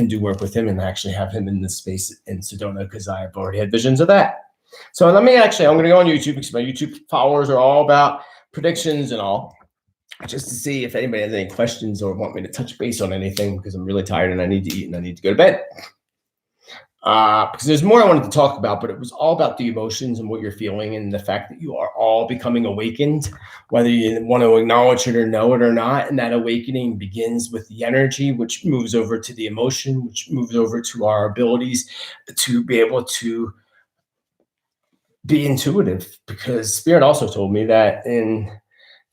S1: do work with him and actually have him in this space in Sedona, because I've already had visions of that. So I'm going to go on YouTube, because my YouTube followers are all about predictions and all, just to see if anybody has any questions or want me to touch base on anything, because I'm really tired and I need to eat and I need to go to bed. Because there's more I wanted to talk about, but it was all about the emotions and what you're feeling, and the fact that you are all becoming awakened, whether you want to acknowledge it or know it or not. And that awakening begins with the energy, which moves over to the emotion, which moves over to our abilities to be able to be intuitive. Because Spirit also told me that in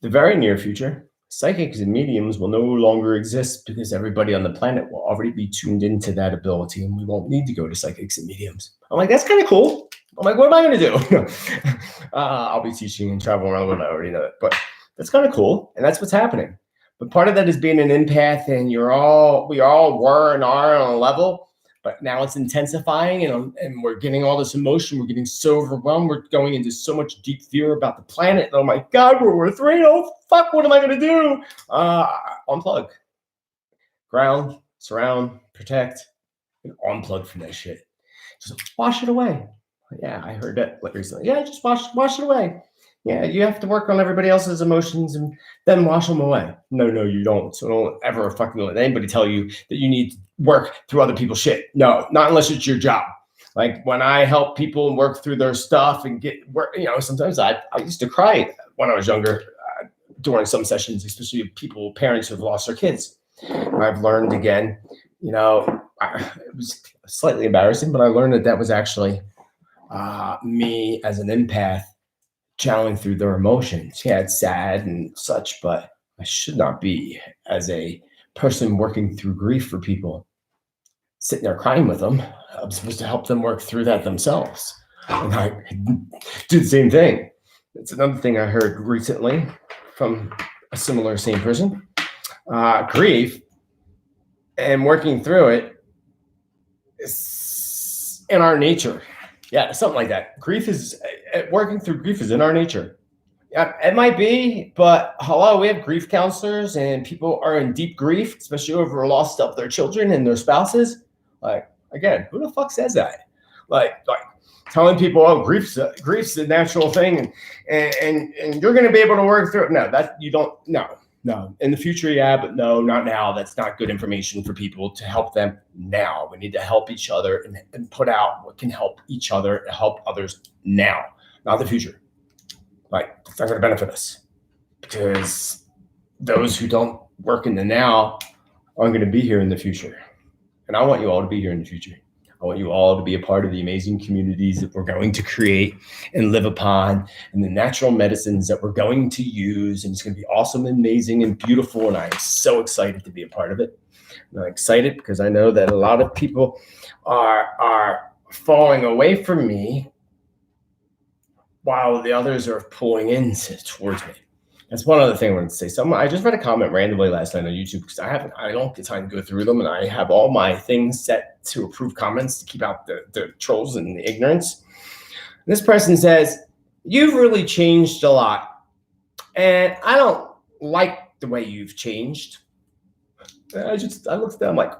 S1: the very near future, psychics and mediums will no longer exist, because everybody on the planet will already be tuned into that ability, and we won't need to go to psychics and mediums. I'm like, that's kind of cool. I'm like, what am I going to do? I'll be teaching and traveling around the world. I already know it, but that's kind of cool. And that's what's happening. But part of that is being an empath, and we all were and are on a level, but now it's intensifying, and we're getting all this emotion. We're getting so overwhelmed. We're going into so much deep fear about the planet. Oh my God, we're three. Oh fuck, what am I going to do? Unplug, ground, surround, protect, and unplug from that shit. Just wash it away. Yeah, I heard that recently. Yeah, just wash it away. Yeah, you have to work on everybody else's emotions and then wash them away. No, you don't. So don't ever fucking let anybody tell you that you need to work through other people's shit. No, not unless it's your job. Like when I help people work through their stuff and get work, sometimes I used to cry when I was younger during some sessions, especially parents who've lost their kids. And I've learned again, it was slightly embarrassing, but I learned that was actually me as an empath channeling through their emotions. Yeah, it's sad and such, but I should not be, as a person working through grief for people, sitting there crying with them. I'm supposed to help them work through that themselves. And I do the same thing. It's another thing I heard recently from a similar same person. Grief and working through it is in our nature. Yeah, something like that. Working through grief is in our nature. Yeah, it might be, but hello, we have grief counselors, and people are in deep grief, especially over loss of their children and their spouses. Like, again, who the fuck says that? Like telling people, oh, grief's a natural thing, and you're going to be able to work through it. No, that you don't. No. In the future, yeah, but no, not now. That's not good information for people to help them now. We need to help each other and put out what can help each other, help others now, not the future. Like, it's not going to benefit us, because those who don't work in the now aren't going to be here in the future. And I want you all to be here in the future. I want you all to be a part of the amazing communities that we're going to create and live upon, and the natural medicines that we're going to use. And it's going to be awesome, amazing, and beautiful. And I'm so excited to be a part of it. And I'm excited because I know that a lot of people are falling away from me while the others are pulling in towards me. That's one other thing I wanted to say. I just read a comment randomly last night on YouTube, because I don't get time to go through them, and I have all my things set to approve comments to keep out the trolls and the ignorance. This person says, "You've really changed a lot, and I don't like the way you've changed." I looked at them like,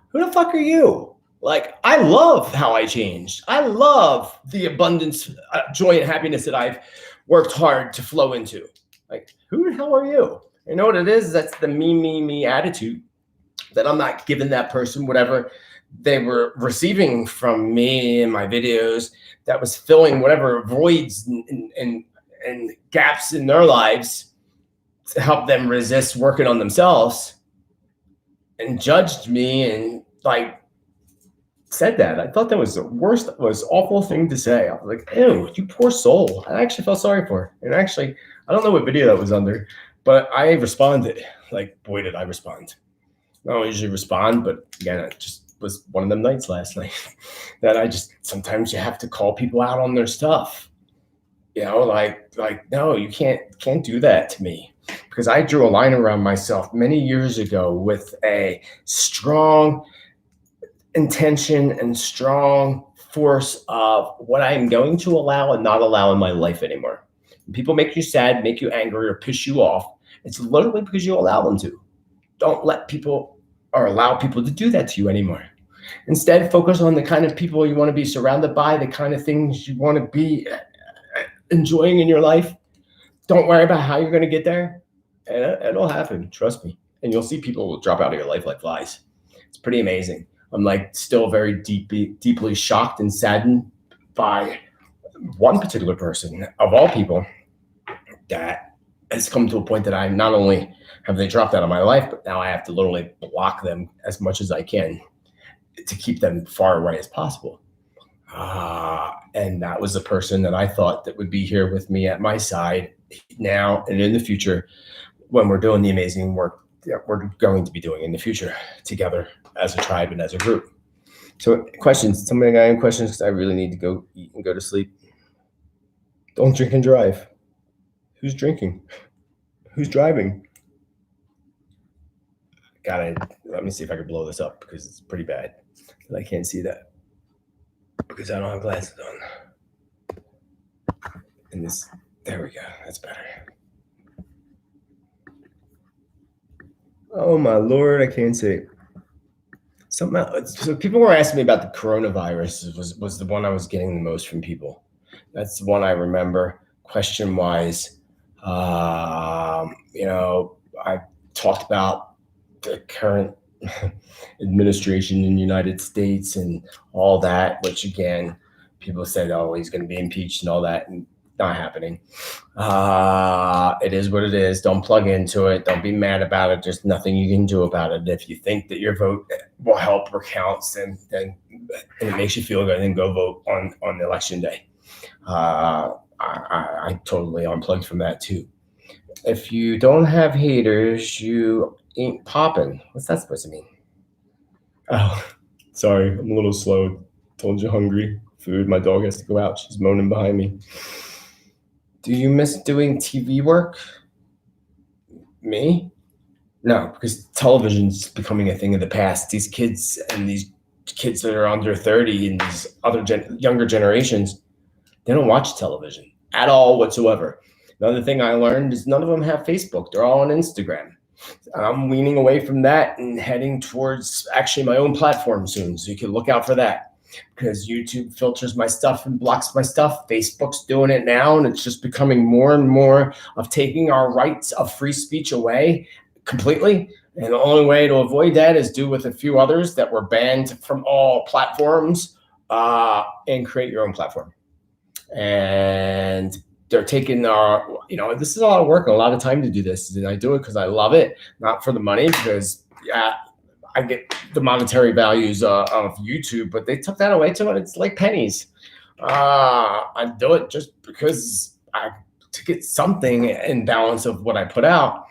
S1: who the fuck are you? Like, I love how I changed. I love the abundance, joy, and happiness that I've worked hard to flow into. Like, who the hell are you? You know what it is? That's the me attitude, that I'm not giving that person whatever they were receiving from me in my videos, that was filling whatever voids and gaps in their lives to help them resist working on themselves, and judged me and said that. I thought that was the most awful thing to say. I was like, ew, you poor soul. I actually felt sorry for her. And actually, I don't know what video that was under, but I responded. Like, boy, did I respond. I don't usually respond, but again, it just was one of them nights last night that sometimes you have to call people out on their stuff. No, you can't do that to me, because I drew a line around myself many years ago with a strong intention and strong force of what I am going to allow and not allow in my life anymore. When people make you sad, make you angry, or piss you off, it's literally because you allow them to. Don't let people or allow people to do that to you anymore. Instead, focus on the kind of people you want to be surrounded by, the kind of things you want to be enjoying in your life. Don't worry about how you're going to get there. It'll happen. Trust me. And you'll see people drop out of your life like flies. It's pretty amazing. I'm still very deeply shocked and saddened by one particular person of all people that has come to a point that I not only have they dropped out of my life, but now I have to literally block them as much as I can to keep them far away as possible. And that was the person that I thought that would be here with me at my side now and in the future, when we're doing the amazing work that we're going to be doing in the future together as a tribe and as a group. So questions. Somebody got any questions? Because I really need to go eat and go to sleep. Don't drink and drive. Who's drinking? Who's driving? Let me see if I can blow this up because it's pretty bad. I can't see that because I don't have glasses on. And this, there we go. That's better. Oh my Lord, I can't see it. Something else. So people were asking me about the coronavirus. Was the one I was getting the most from people. That's the one I remember. Question wise, I talked about the current administration in the United States and all that, which again, people said, oh, he's going to be impeached and all that, and not happening. It is what it is. Don't plug into it. Don't be mad about it. There's nothing you can do about it. If you think that your vote will help or counts, then and it makes you feel good, then go vote on election day. I totally unplugged from that too. If you don't have haters, you ain't popping. What's that supposed to mean? Oh, sorry, I'm a little slow. Told you hungry. Food. My dog has to go out. She's moaning behind me. Do you miss doing TV work? Me? No, because television's becoming a thing of the past. These kids that are under 30 and these other younger generations, they don't watch television at all whatsoever. Another thing I learned is none of them have Facebook. They're all on Instagram. I'm weaning away from that and heading towards actually my own platform soon. So you can look out for that because YouTube filters my stuff and blocks my stuff. Facebook's doing it now, and it's just becoming more and more of taking our rights of free speech away completely. And the only way to avoid that is do with a few others that were banned from all platforms and create your own platform. And they're taking our, this is a lot of work and a lot of time to do this. And I do it because I love it, not for the money, because I get the monetary values of YouTube, but they took that away too, and it's like pennies. I do it just because to get something in balance of what I put out.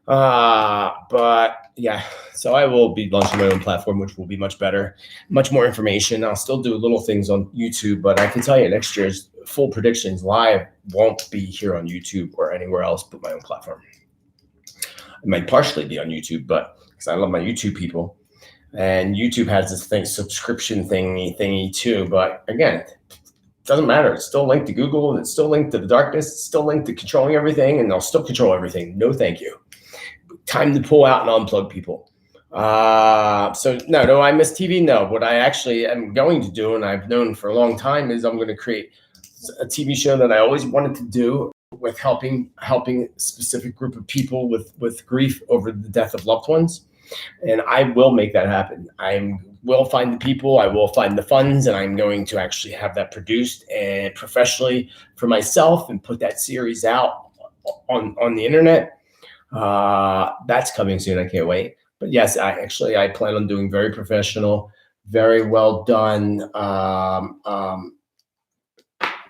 S1: But yeah, so I will be launching my own platform, which will be much better, much more information. I'll still do little things on YouTube, but I can tell you next year's full predictions live won't be here on YouTube or anywhere else but my own platform. It might partially be on YouTube, but because I love my YouTube people, and YouTube has this thing, subscription thingy too. But again, it doesn't matter. It's still linked to Google, and it's still linked to the darkness. It's still linked to controlling everything, and they'll still control everything. No, thank you. Time to pull out and unplug people. So no, do I miss TV? No. What I actually am going to do, and I've known for a long time, is I'm going to create a TV show that I always wanted to do with helping a specific group of people with grief over the death of loved ones. And I will make that happen. I will find the people, I will find the funds, and I'm going to actually have that produced and professionally for myself and put that series out on the internet. That's coming soon. I can't wait. But yes, I plan on doing very professional, very well done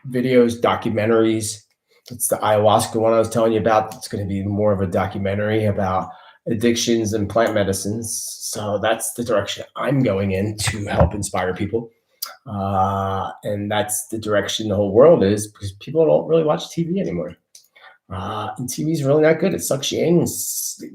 S1: videos, documentaries. It's the ayahuasca one I was telling you about. It's going to be more of a documentary about addictions and plant medicines. So that's the direction I'm going in to help inspire people. And that's the direction the whole world is, because people don't really watch TV anymore. And TV is really not good. It sucks you in.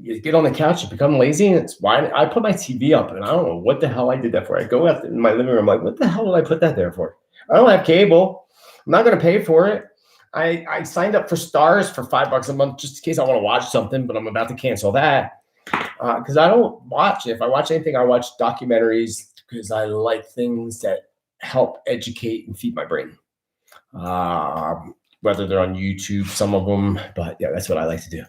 S1: You get on the couch, you become lazy, and it's why I put my TV up, and I don't know what the hell I did that for. I go out in my living room, like, what the hell did I put that there for? I don't have cable. I'm not going to pay for it. I signed up for Stars for $5 a month just in case I want to watch something, but I'm about to cancel that because I don't watch. If I watch anything, I watch documentaries because I like things that help educate and feed my brain. Whether they're on YouTube, some of them, but yeah, that's what I like to do.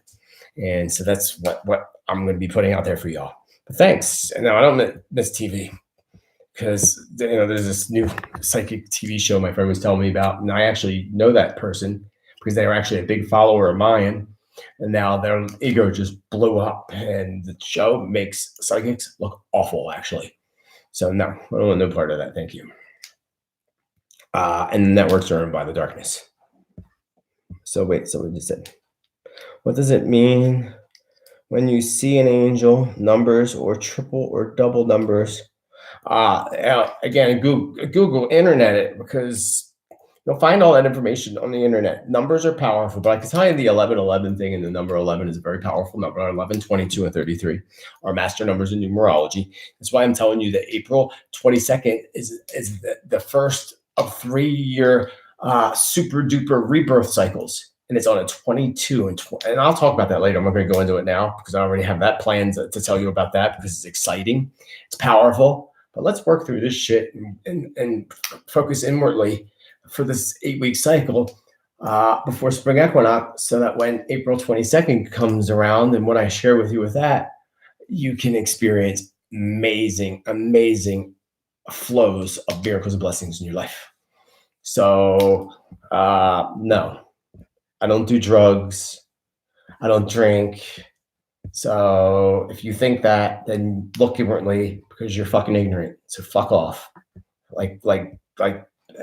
S1: And so that's what I'm going to be putting out there for y'all. But thanks. And now I don't miss TV because there's this new psychic TV show my friend was telling me about, and I actually know that person because they were actually a big follower of mine, and now their ego just blew up, and the show makes psychics look awful, actually. So no, I don't want no part of that. Thank you. And the networks are owned by the darkness. So wait, someone just said, what does it mean when you see an angel, numbers or triple or double numbers? Again, Google internet it, because you'll find all that information on the internet. Numbers are powerful, but I can tell you the 1111 thing, and the number 11 is a very powerful number. 11, 22, and 33 are master numbers in numerology. That's why I'm telling you that April 22nd is the first of 3-year super duper rebirth cycles. And it's on a 22 and I'll talk about that later. I'm not going to go into it now because I already have that plan to tell you about that, because it's exciting. It's powerful. But let's work through this shit and focus inwardly for this 8-week cycle before spring equinox, so that when April 22nd comes around and what I share with you with that, you can experience amazing, amazing flows of miracles and blessings in your life. So, no, I don't do drugs. I don't drink. So if you think that, then look inwardly, because you're fucking ignorant. So fuck off. Like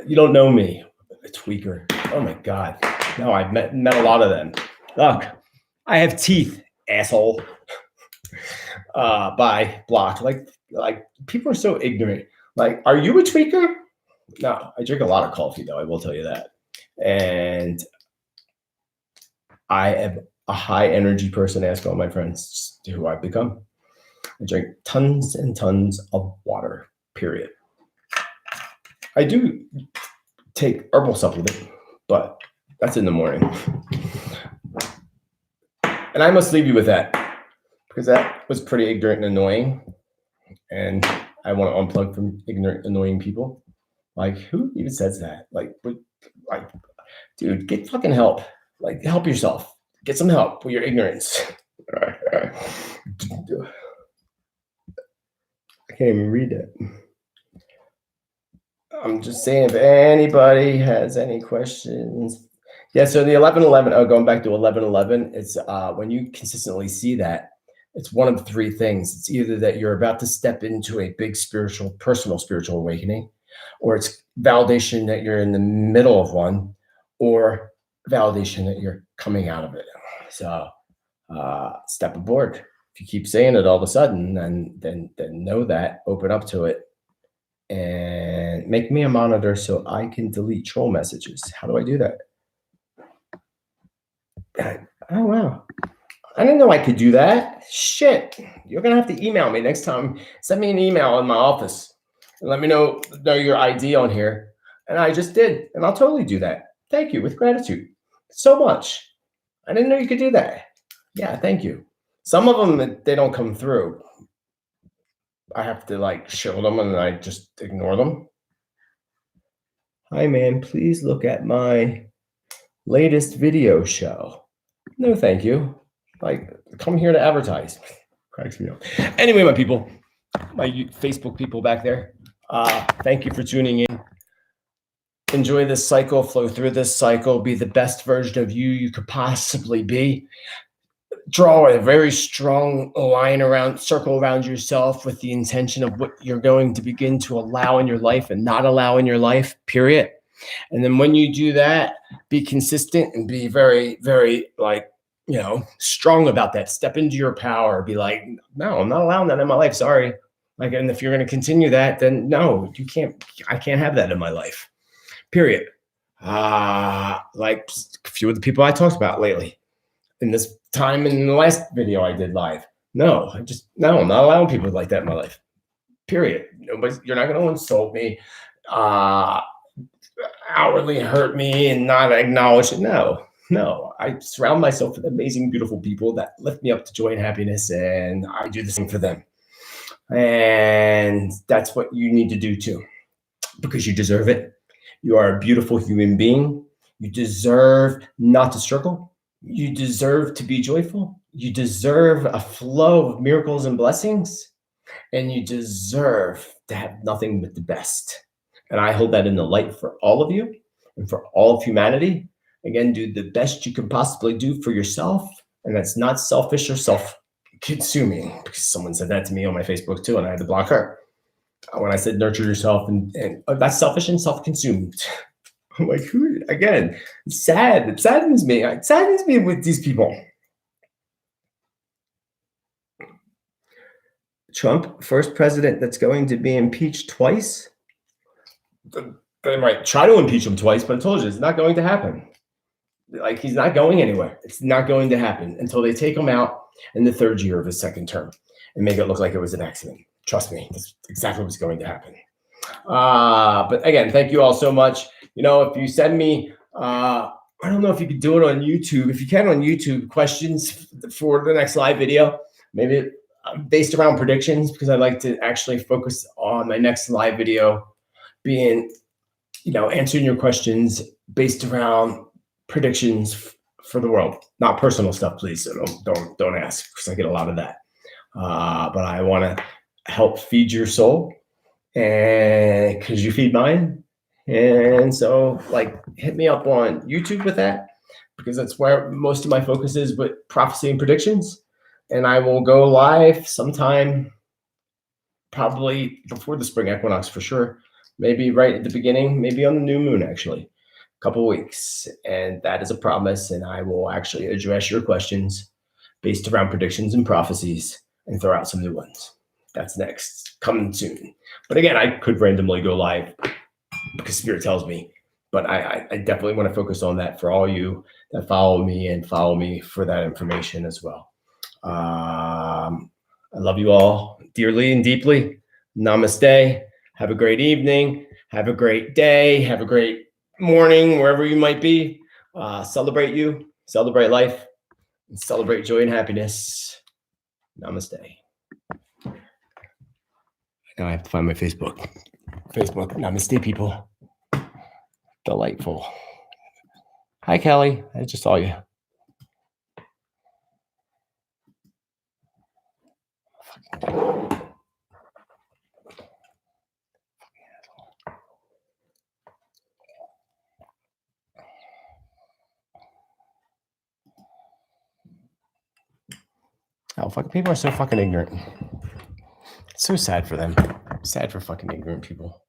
S1: you don't know me, a tweaker. Oh my God. No, I've met a lot of them. Look, I have teeth, asshole. Bye, blocked. Like people are so ignorant. Like, are you a tweaker? No, I drink a lot of coffee though, I will tell you that. And I am a high energy person. Ask all my friends who I've become. I drink tons and tons of water, period. I do take herbal supplement, but that's in the morning. And I must leave you with that, because that was pretty ignorant and annoying. And I want to unplug from ignorant, annoying people. Like, who even says that? Like, dude, get fucking help. Like, help yourself. Get some help with your ignorance. I can't even read it. I'm just saying, if anybody has any questions. Yeah, so the 1111, going back to 1111, it's when you consistently see that, it's one of 3 things. It's either that you're about to step into a big personal spiritual awakening, or it's validation that you're in the middle of one, or validation that you're coming out of it. So step aboard. If you keep saying it all of a sudden, then know that, open up to it, and make me a monitor so I can delete troll messages. How do I do that? Oh, wow. I didn't know I could do that. Shit. You're going to have to email me next time. Send me an email in my office and let me know your ID on here. And I just did. And I'll totally do that. Thank you, with gratitude. So much. I didn't know you could do that. Yeah, thank you. Some of them, they don't come through. I have to show them and I just ignore them. Hi, man. Please look at my latest video show. No, thank you. Come here to advertise. Cracks me up. Anyway, my people, my Facebook people back there, thank you for tuning in. Enjoy this cycle, flow through this cycle, be the best version of you could possibly be. Draw a very strong circle around yourself with the intention of what you're going to begin to allow in your life and not allow in your life, period. And then when you do that, be consistent and be very, very strong about that. Step into your power. Be like, no, I'm not allowing that in my life. Sorry. And if you're going to continue that, then no, you can't. I can't have that in my life. Period. Like a few of the people I talked about lately in this time in the last video I did live. No, I'm not allowing people like that in my life. Period. You're not going to insult me, outwardly hurt me, and not acknowledge it. No. I surround myself with amazing, beautiful people that lift me up to joy and happiness, and I do the same for them. And that's what you need to do too, because you deserve it. You are a beautiful human being. You deserve not to struggle. You deserve to be joyful. You deserve a flow of miracles and blessings. And you deserve to have nothing but the best. And I hold that in the light for all of you and for all of humanity. Again, do the best you can possibly do for yourself. And that's not selfish or self-consuming, because someone said that to me on my Facebook too, and I had to block her. When I said nurture yourself, and that's selfish and self-consumed. I'm like, who? Again, it's sad. It saddens me. It saddens me with these people. Trump, first president that's going to be impeached twice. They might try to impeach him twice, but I told you it's not going to happen. Like, he's not going anywhere. It's not going to happen until they take him out in the third year of his second term and make it look like it was an accident. Trust me, that's exactly what's going to happen. But again, thank you all so much. If you send me, I don't know if you could do it on YouTube. If you can on YouTube, questions for the next live video, maybe based around predictions, because I'd like to actually focus on my next live video being, answering your questions based around predictions for the world, not personal stuff, please. So don't ask, because I get a lot of that. But I want to help feed your soul, and because you feed mine. And so, hit me up on YouTube with that, because that's where most of my focus is with prophecy and predictions. And I will go live sometime, probably before the spring equinox for sure. Maybe right at the beginning, maybe on the new moon, actually, a couple weeks. And that is a promise. And I will actually address your questions based around predictions and prophecies and throw out some new ones. That's next, coming soon. But again, I could randomly go live because Spirit tells me. But I definitely want to focus on that for all you that follow me and follow me for that information as well. I love you all dearly and deeply. Namaste. Have a great evening. Have a great day. Have a great morning, wherever you might be. Celebrate you. Celebrate life. And celebrate joy and happiness. Namaste. Now I have to find my Facebook. Namaste, people. Delightful. Hi, Kelly. I just saw you. Oh, fucking people are so fucking ignorant. It's so sad for them. Sad for fucking ignorant people.